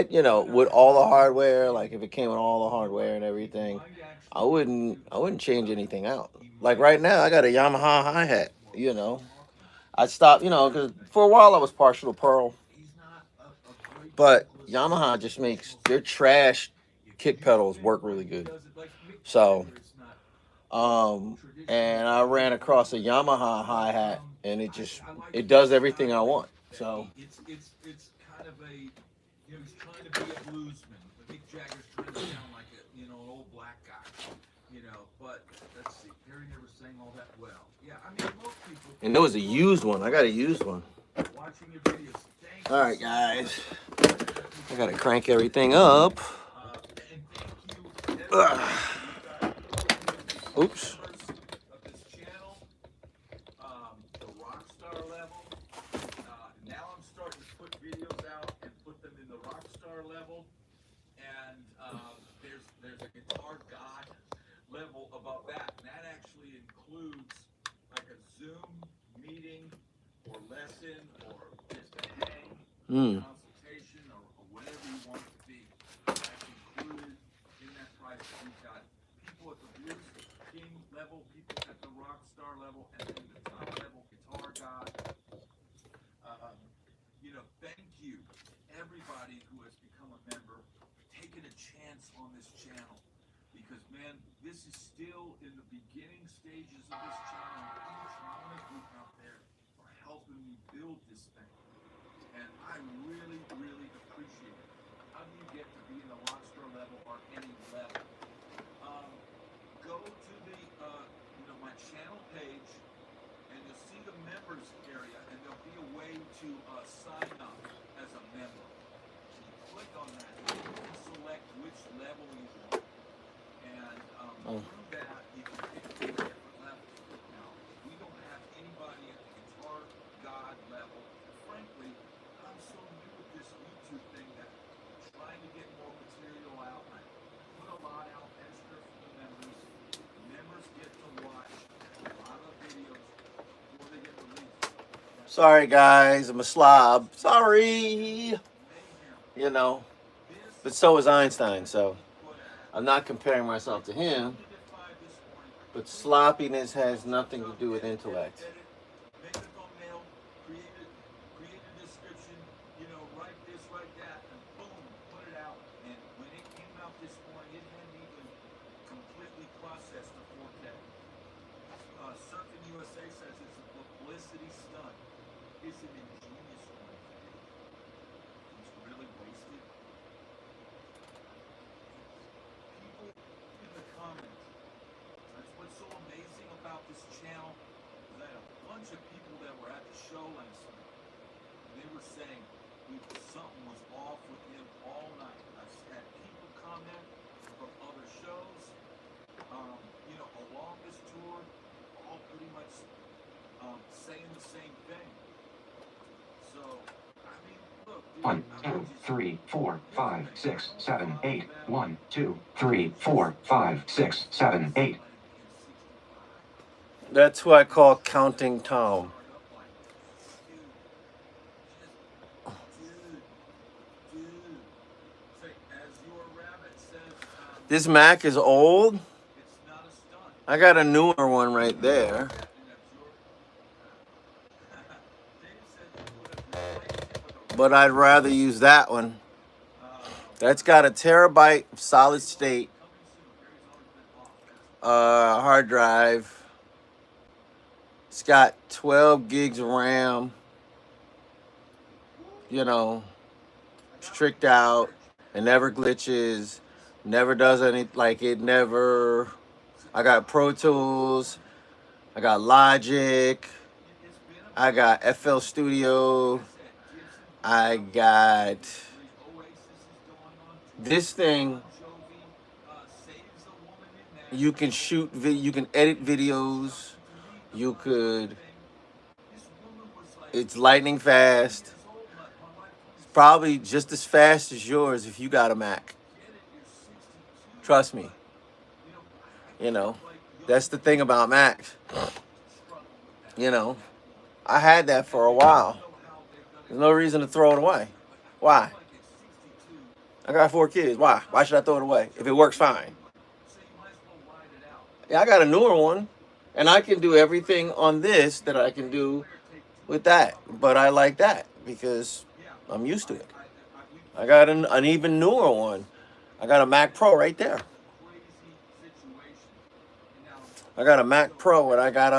you know, with all the hardware, like if it came with all the hardware and everything, I wouldn't change anything out. Like right now, I got a Yamaha hi-hat, you know. I stopped, you know, because for a while I was partial to Pearl. But Yamaha just makes their trash kick pedals work really good. So, and I ran across a Yamaha hi-hat, and it does everything I want. So it's kind of a, you know, he's trying to be a bluesman. Mick Jagger's trying to sound like a, you know, an old black guy, you know. But let's see, Perry never sang all that well. Yeah, I mean most people. And there was a used one. I got a used one. Watching your videos. All right, guys. I gotta crank everything up. And thank you. Oops. Of this channel, the Rockstar level. Now I'm starting to put videos out and put them in the Rockstar level. And there's a Guitar God level above that. And that actually includes like a Zoom meeting or lesson or just a hang. Consultation or whatever you want it to be. That's included in that price. We've got people at the Blues King level, people at the Rockstar level, and then the top level Guitar God. You know, thank you everybody who has become a member, taking a chance on this channel. Because man, this is still in the beginning stages of this channel. Each one of you out there are helping me build this thing. And I really, really appreciate it. How do you get to be in the Rockstar level or any level? Go to the, you know, my channel page, and you'll see the members area, and there'll be a way to sign up as a member. You click on that, you can select which level you want, and through that, you can pick different levels. Now, we don't have anybody at the Guitar God level. Frankly, I'm so new with this YouTube thing that I'm trying to get more material out. I put a lot out extra for the members. Members get to watch a lot of videos before they get released. Sorry, guys. I'm a slob. Sorry. You know. But so is Einstein, so I'm not comparing myself to him. But sloppiness has nothing to do with intellect. Make a thumbnail, create a description, you know, write this, write that, and boom, put it out. And when it came out this morning, it hadn't even completely processed the 4K. Surfing USA says it's a publicity stunt. is an ingenious one. It's really wasted. People in the comments. That's what's so amazing about this channel. I had a bunch of people that were at the show last night. They were saying something was off with him all night. I've had people comment from other shows, along this tour, all pretty much saying the same thing. So, I mean, look, dude, 1, 2, 3, 4, 5, 6, 7, 8. 1, 2, 3, 4, 5, 6, 7, 8. That's who I call Counting Tom. This Mac is old. I got a newer one right there. But I'd rather use that one. That's got a terabyte of solid state hard drive. It's got 12 gigs of RAM. It's tricked out. It never glitches. Never does any, it never. I got Pro Tools. I got Logic. I got FL Studio. I got this thing. You can shoot, you can edit videos. You could, it's lightning fast. It's probably just as fast as yours if you got a Mac. Trust me. That's the thing about Macs. I had that for a while. There's no reason to throw it away. Why? I got 4 kids. Why? Why should I throw it away if it works fine? Yeah, I got a newer one, and I can do everything on this that I can do with that. But I like that because I'm used to it. I got an even newer one. I got a Mac Pro right there. I got a Mac Pro, and I got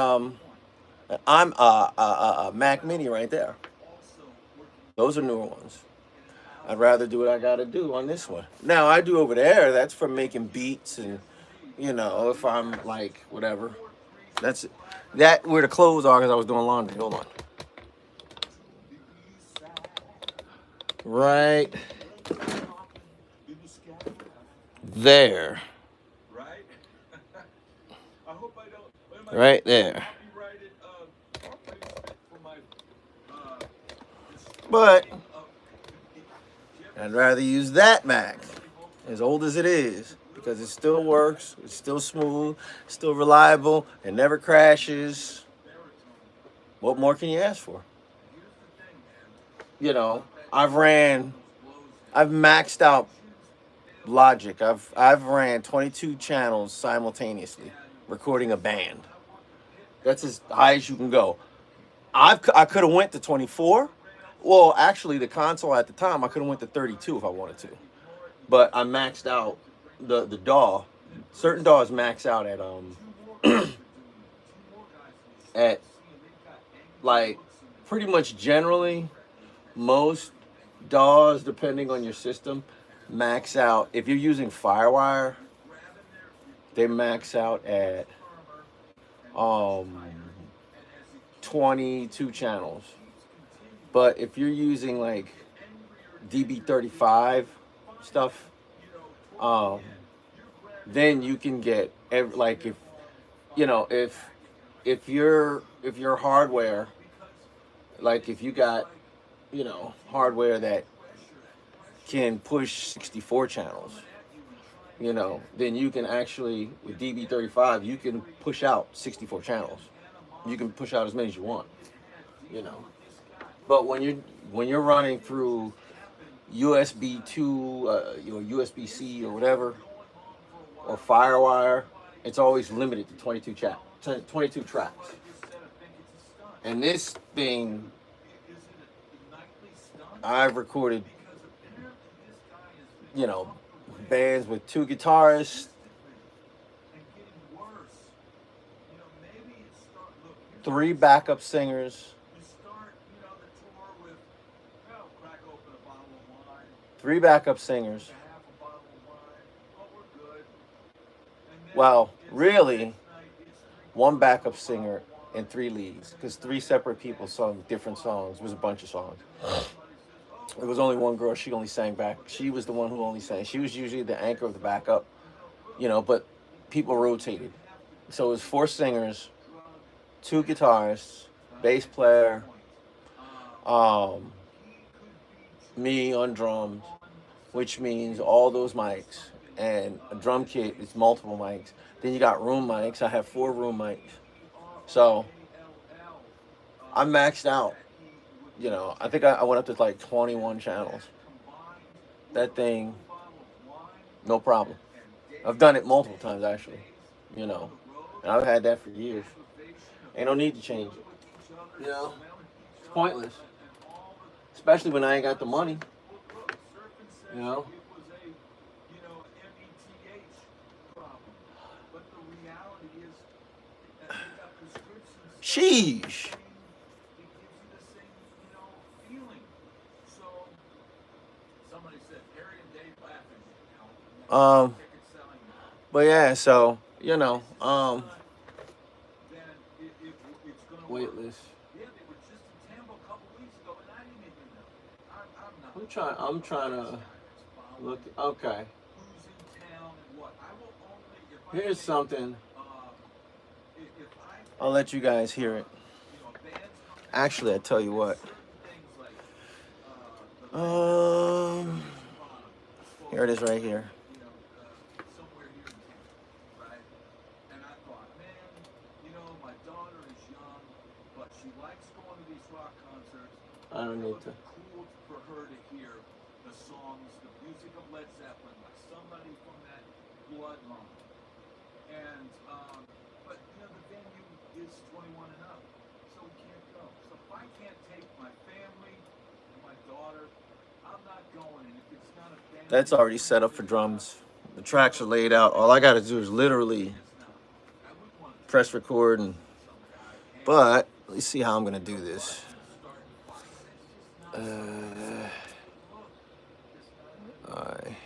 a Mac Mini right there. Those are newer ones. I'd rather do what I gotta do on this one. Now I do over there. That's for making beats and if I'm whatever. That's that where the clothes are because I was doing laundry. Hold on. Right there. Right there. But I'd rather use that Mac, as old as it is, because it still works, it's still smooth, it's still reliable, it never crashes. What more can you ask for? I've maxed out Logic. I've ran 22 channels simultaneously, recording a band. That's as high as you can go. I could have went to 24. Well, actually, the console at the time, I could have went to 32 if I wanted to. But I maxed out the DAW. Certain DAWs max out at at pretty much generally most DAWs, depending on your system, max out. If you're using Firewire, they max out at 22 channels. But if you're using DB35 stuff, then you can get if your hardware, if you got hardware that can push 64 channels, then you can actually, with DB35, you can push out 64 channels. You can push out as many as you want, But when you're running through USB 2, USB-C or whatever, or Firewire, it's always limited to 22 tracks. And this thing, I've recorded, bands with 2 guitarists, 3 backup singers, 3 backup singers. Well, really, 1 backup singer and 3 leads, because 3 separate people sung different songs. It was a bunch of songs. There was only one girl. She only sang back. She was the one who only sang. She was usually the anchor of the backup, you know. But people rotated, so it was 4 singers, 2 guitarists, bass player, me on drums, which means all those mics, and a drum kit is multiple mics. Then you got room mics. I have 4 room mics, so I'm maxed out. You know, I think I went up to like 21 channels. That thing, no problem. I've done it multiple times actually, you know, and I've had that for years. Ain't no need to change it. You know, it's pointless, especially when I ain't got the money. You know. Sheesh. But yeah, so you know, weightless. I'm trying to look. Okay. Here's something. I'll let you guys hear it. Actually, I tell you what. Here it is right here. I don't need to. Cool for her to hear the songs, the music of Led Zeppelin, by somebody from that bloodline. And but you know the venue is 21 and up, so we can't go. So if I can't take my family and my daughter, I'm not going. And if it's not a family, That's already set up for drums. The tracks are laid out. All I got to do is literally press record and. But let's see how I'm gonna do this. Alright.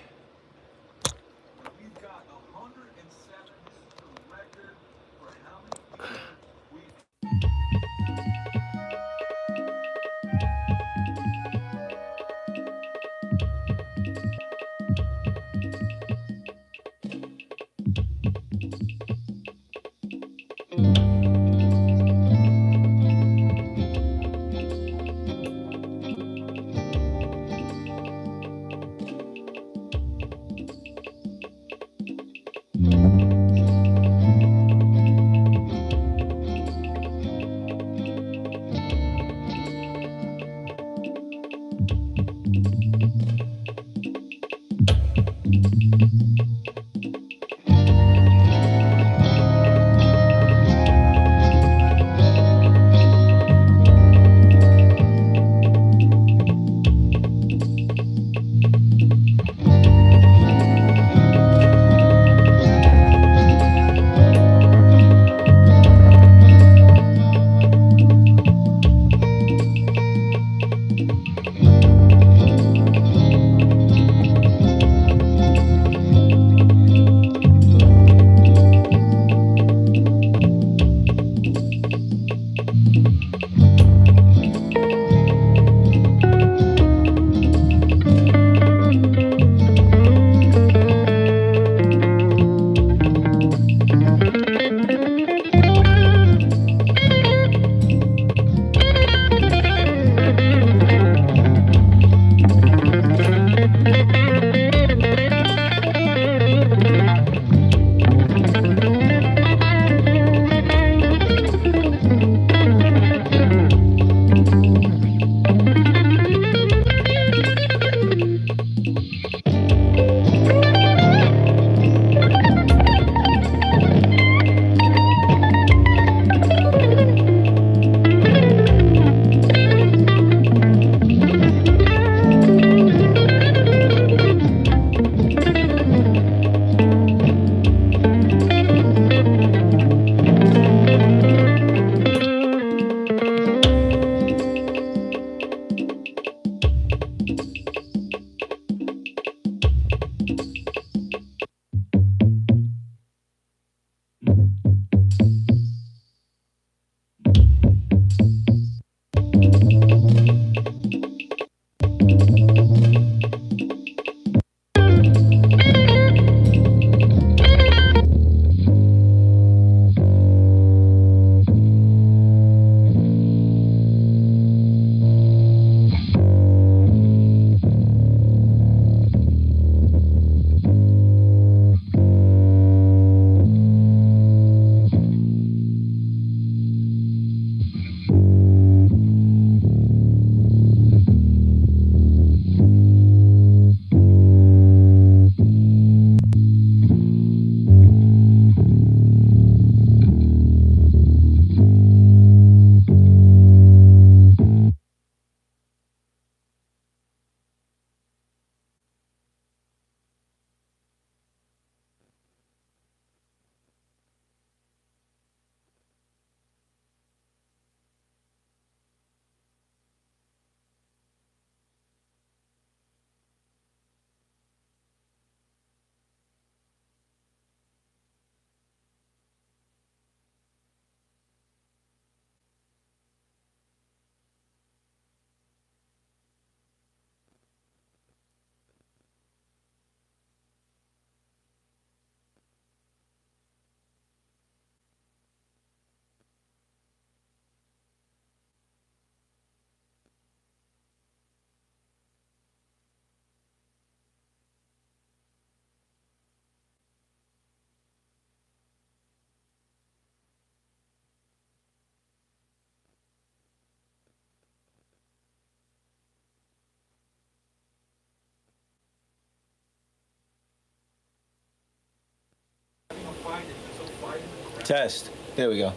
Test. There we go.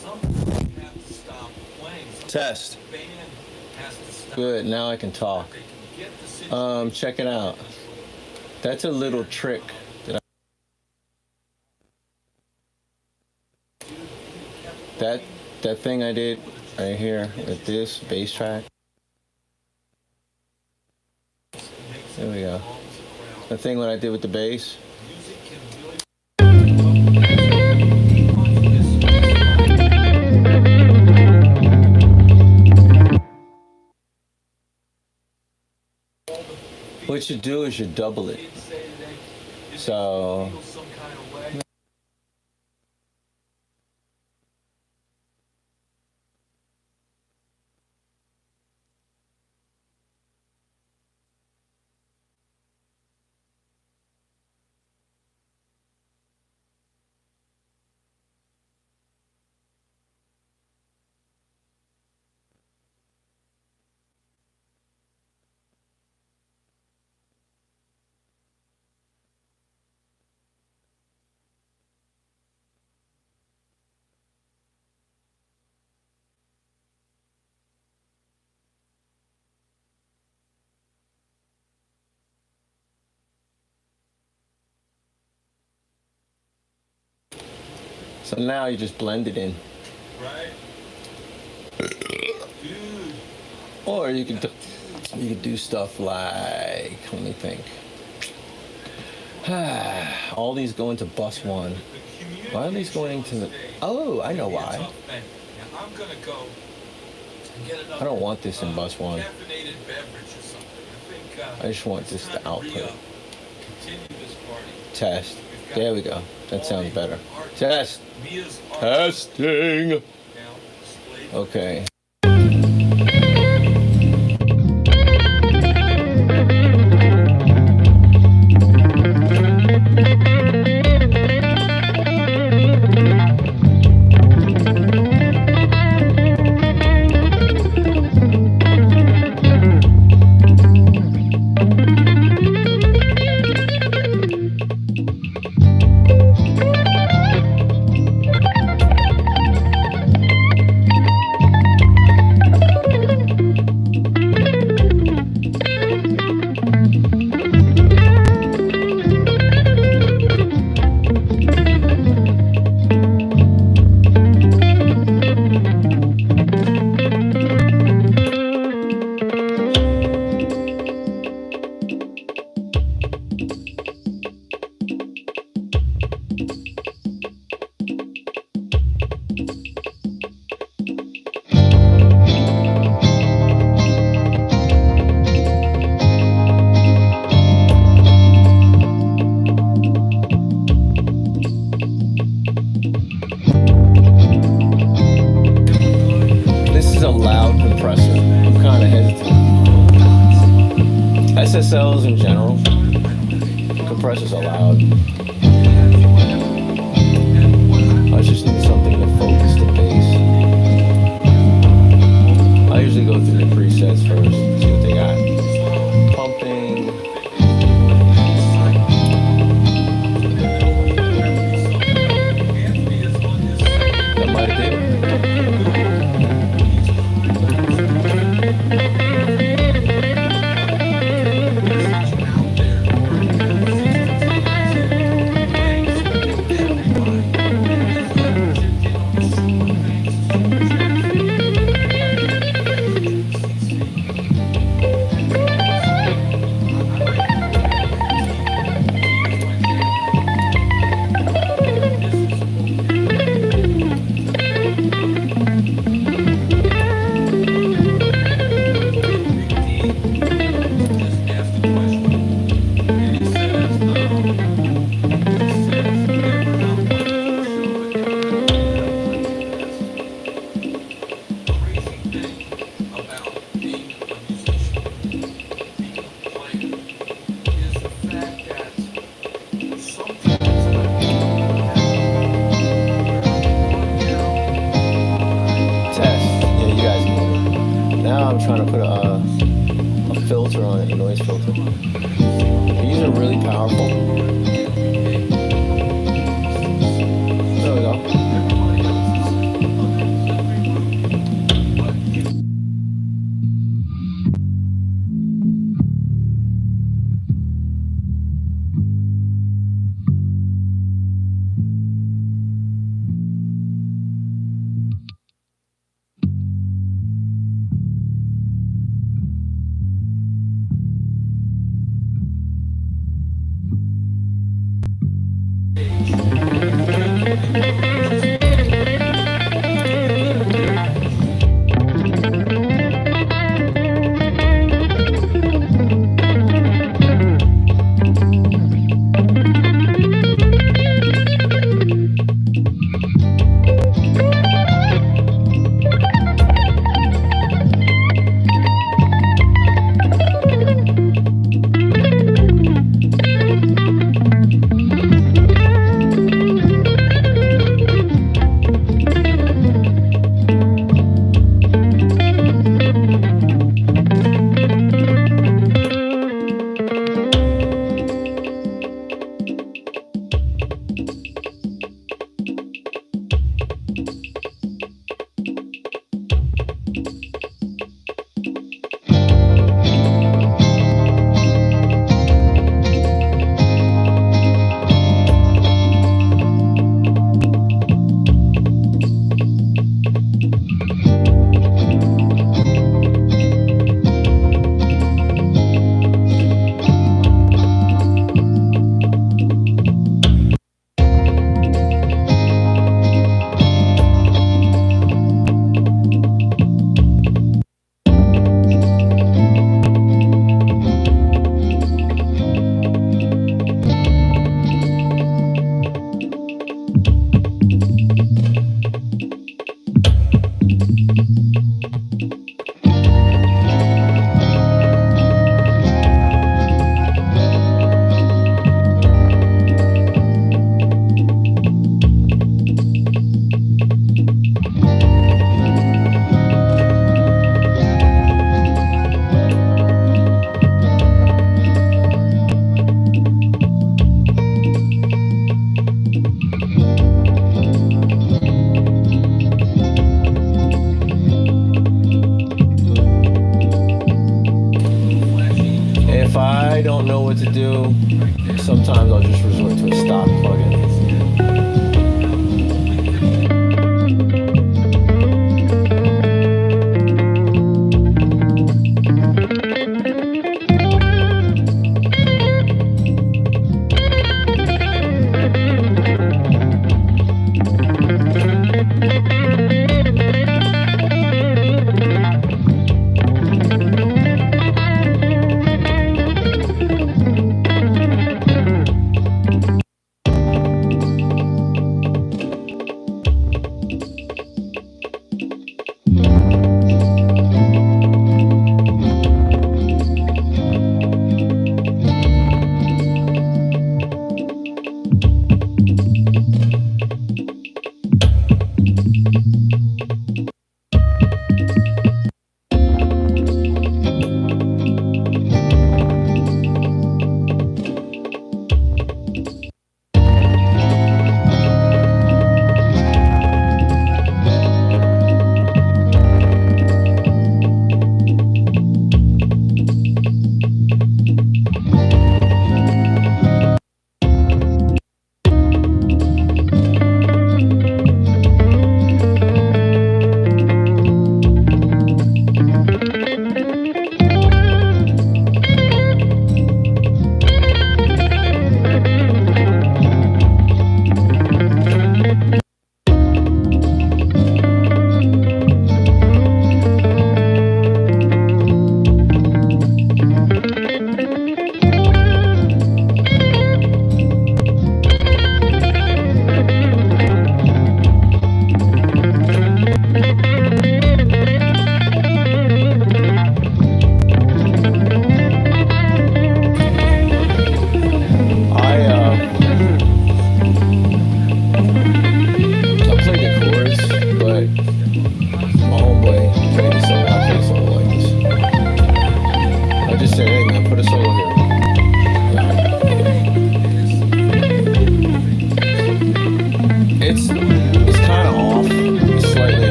Some people have to stop playing. Test. The band has to stop. Good. Now I can talk. They can get the situation Check it out. That's a little trick that that thing I did right here with this bass track. There we go. The thing what I did with the bass. What you do is you double it. So now you just blend it in. Right. Dude. Or you could do stuff like, let me think. All these go into bus one. Why are these going into the? Oh, I know why. I'm gonna go and get another, I don't want this in bus one. caffeinated beverage or something. I just want this to output. Continue this party. Test. There we go. That sounds better. Test. Mia's Testing. now displayed. Okay. SSLs in general, compressors are loud. I just need something to focus the bass. I usually go through the presets first, see what they got. Pumping. That might have did it. Trying to put a filter on it, a noise filter. These are really powerful. There we go. go. Everybody else is like, oh, that's a great movie. But if If I don't know what to do, sometimes I'll just resort to a stock plugin.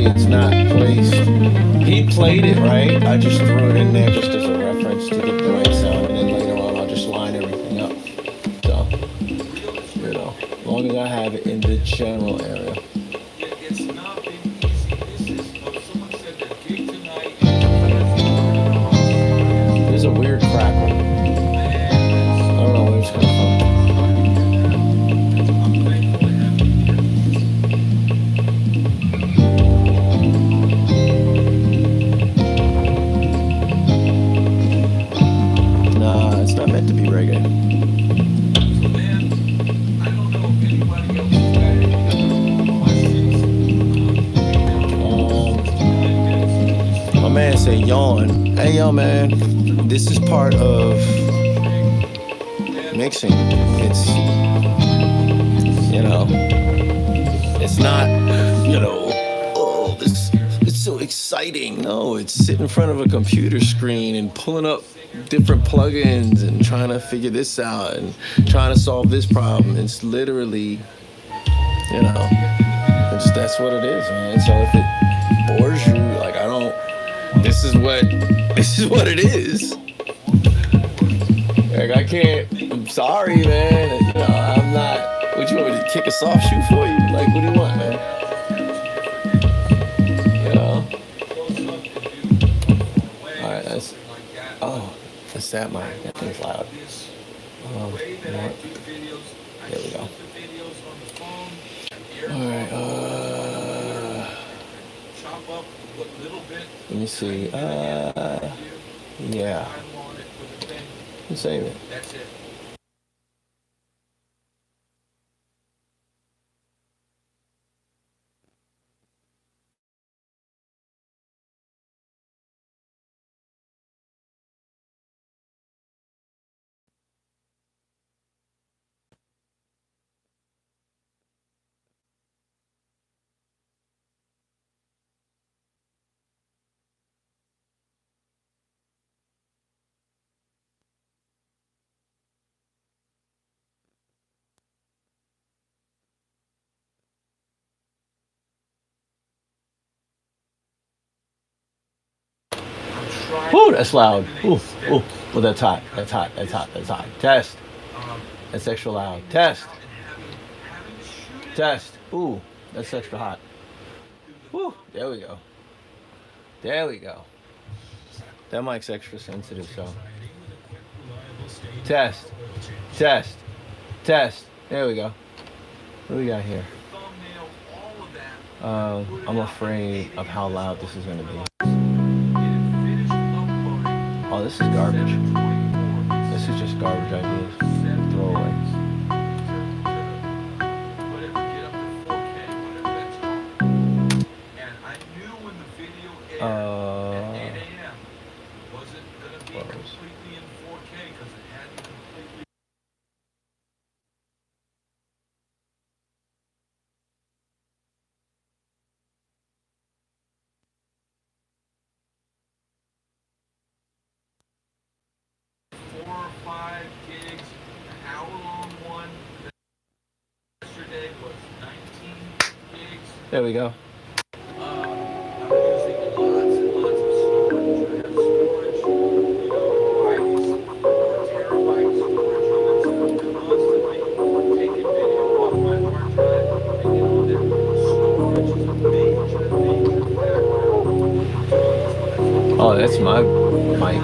it's not placed. He played it right. I just threw it in there just as a reference to get the right sound, and then later on I'll just line everything up. So, you know, as long as I have it in the general area. It's not been easy. This is, someone said that gig tonight. There's a weird crackle. I don't know where it's coming from. Nah, it's not meant to be reggae. So then, I don't know if anybody else has got any questions. My man say yawn. Hey, yo, man. This is part of mixing. It's, you know, it's not, you know, oh, this, it's so exciting. No, it's sitting in front of a computer screen and pulling up different plugins and trying to figure this out and trying to solve this problem. It's literally, you know, it's, that's what it is, man. So if it bores you, like, I don't, this is what it is. Like, I can't, I'm sorry, man. You know, I'm not, what you want me to kick a soft shoe for you? Like, what do you want, man? You know? Alright, that's, oh, that's that mic. That thing's loud. You know what? There we go. Alright, let me see. Yeah. Save it. That's it. Ooh, that's loud. Ooh, ooh, well, that's hot. That's hot. That's hot. That's hot. Test. That's extra loud. Test. Test. Ooh, that's extra hot. Ooh, there we go. There we go. That mic's extra sensitive, so. Test. Test. Test. There we go. What do we got here? I'm afraid of how loud this is going to be. Oh, this is garbage. This is just garbage ideas. Throw away. There we go. Oh, that's my mic.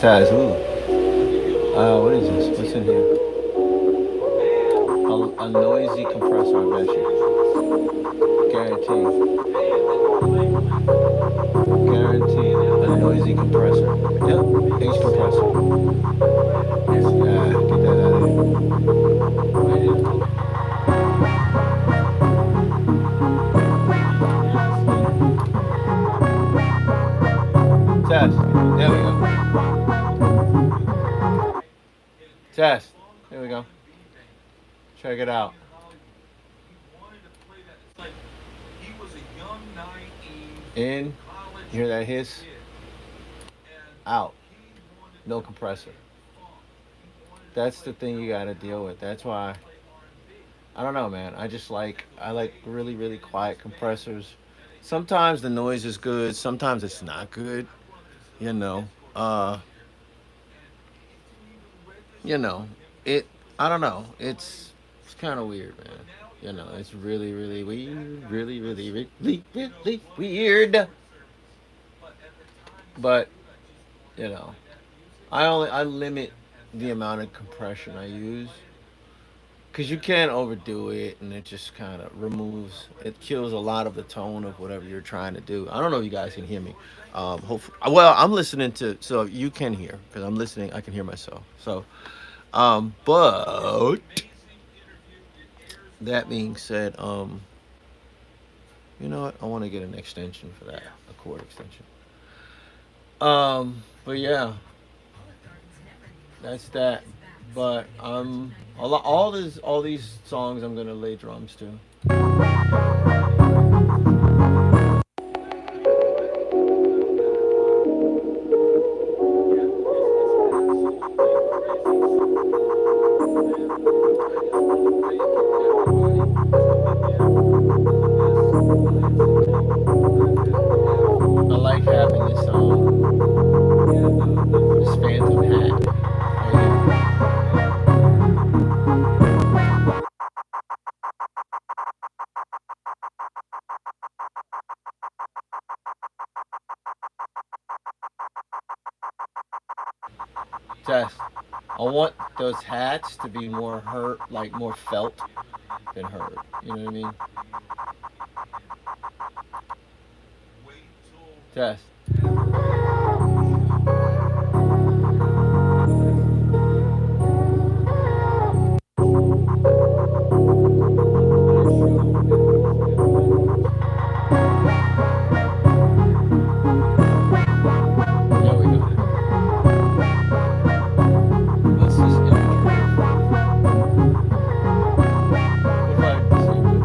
Test. Ooh. What is this? What's in here? A noisy compressor, I bet you. Guarantee. A noisy compressor. Yep. H compressor. Yeah, get that out of here. Test. There we go. Test. There we go. Check it out. In. You hear that hiss? Out. No compressor. That's the thing you gotta deal with. That's why I don't know, man. I like really quiet compressors. Sometimes the noise is good. Sometimes it's not good. You know. Uh. You know. It. I don't know. It's kind of weird, man. You know, it's really, really weird. Really, really, really, really weird. But, you know, I limit the amount of compression I use because you can't overdo it, and it just kind of it kills a lot of the tone of whatever you're trying to do. I don't know if you guys can hear me. Hopefully, well, I'm listening to, so you can hear because I'm listening. I can hear myself. So, but that being said, you know what? I want to get an extension for that, a cord extension. But yeah, that's that. But all these songs I'm gonna lay drums to. I like having this phantom hat right here. Test. I want those hats to be more like more felt than heard. You know what I mean? Test. There we go. Let's just what if I disable it?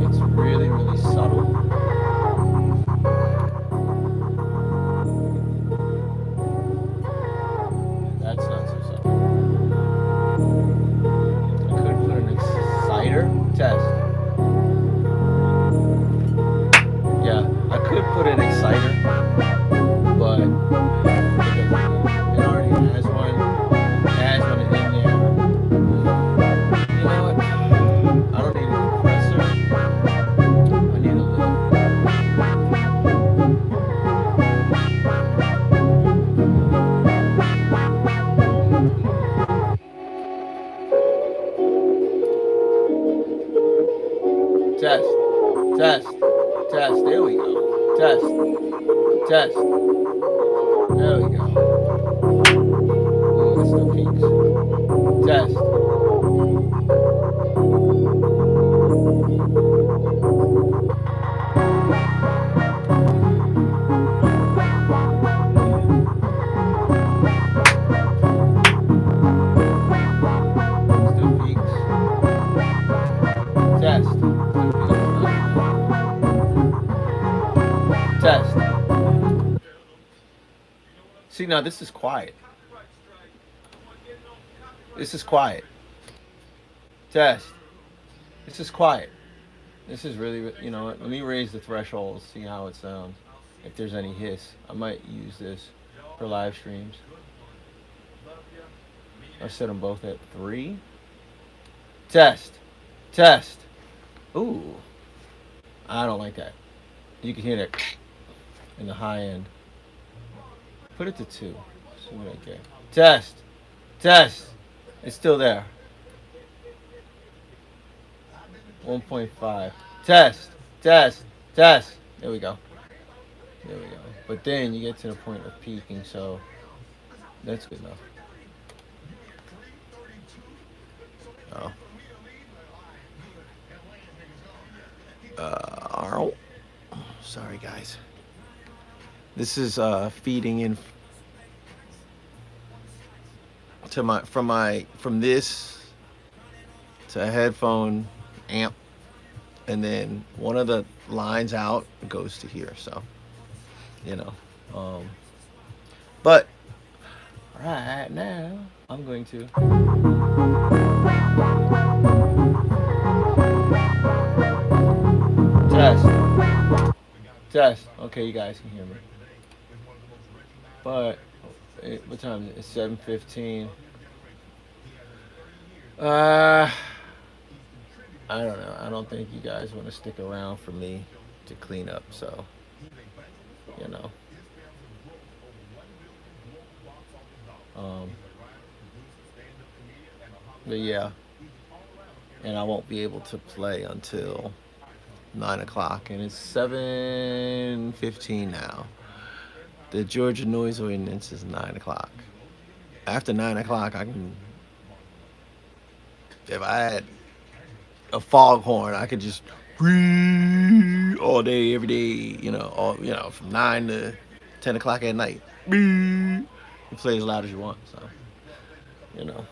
It's really, really subtle. That's not so subtle. I could put an exciter test. Yeah, I could put an exciter, but it already has one. It has one in there. You know what? I don't need a compressor. I need a little. Test, test, test. There we go. Test, test. There we go. Ooh, that's still peaks. Test. Still peaks. Test. Still peaks. Test. See, now this is quiet. This is quiet. Test. This is quiet. This is really, you know what? Let me raise the threshold, see how it sounds. If there's any hiss, I might use this for live streams. I set them both at 3. Test. Test. Ooh. I don't like that. You can hear that in the high end. Put it to 2. See what I get. Test. Test. It's still there. 1.5. Test. Test. Test. There we go. There we go. But then you get to the point of peaking, so that's good enough. Oh. Sorry, guys. This is feeding in to from this to a headphone amp, and then one of the lines out goes to here. So, you know, but right now I'm going to test, Test. Okay, you guys can hear me. But what time is it? It's 7:15. I don't know. I don't think you guys want to stick around for me to clean up. So, you know. But yeah, and I won't be able to play until 9 o'clock, and it's 7:15 now. The Georgia noise ordinance is 9 o'clock. After 9 o'clock, I can. If I had a foghorn, I could just all day, every day. From 9 to 10 o'clock at night. You play as loud as you want. So, you know.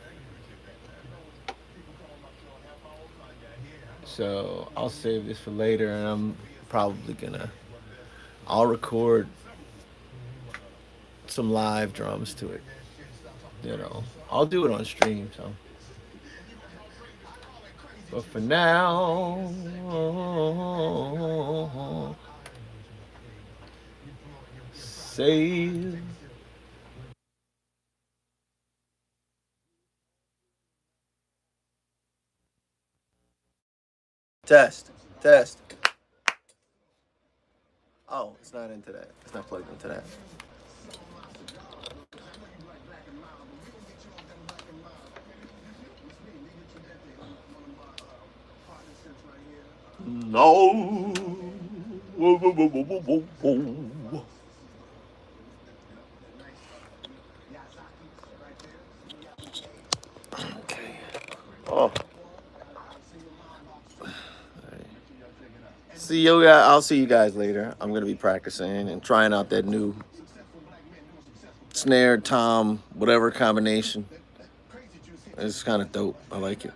So I'll save this for later, and I'm probably I'll record some live drums to it. I'll do it on stream. So, but for now, save. Test. Oh, it's not into that. It's not plugged into that. No. Okay. Oh. I'll see you guys later. I'm gonna be practicing and trying out that new snare, tom, whatever combination. It's kind of dope. I like it.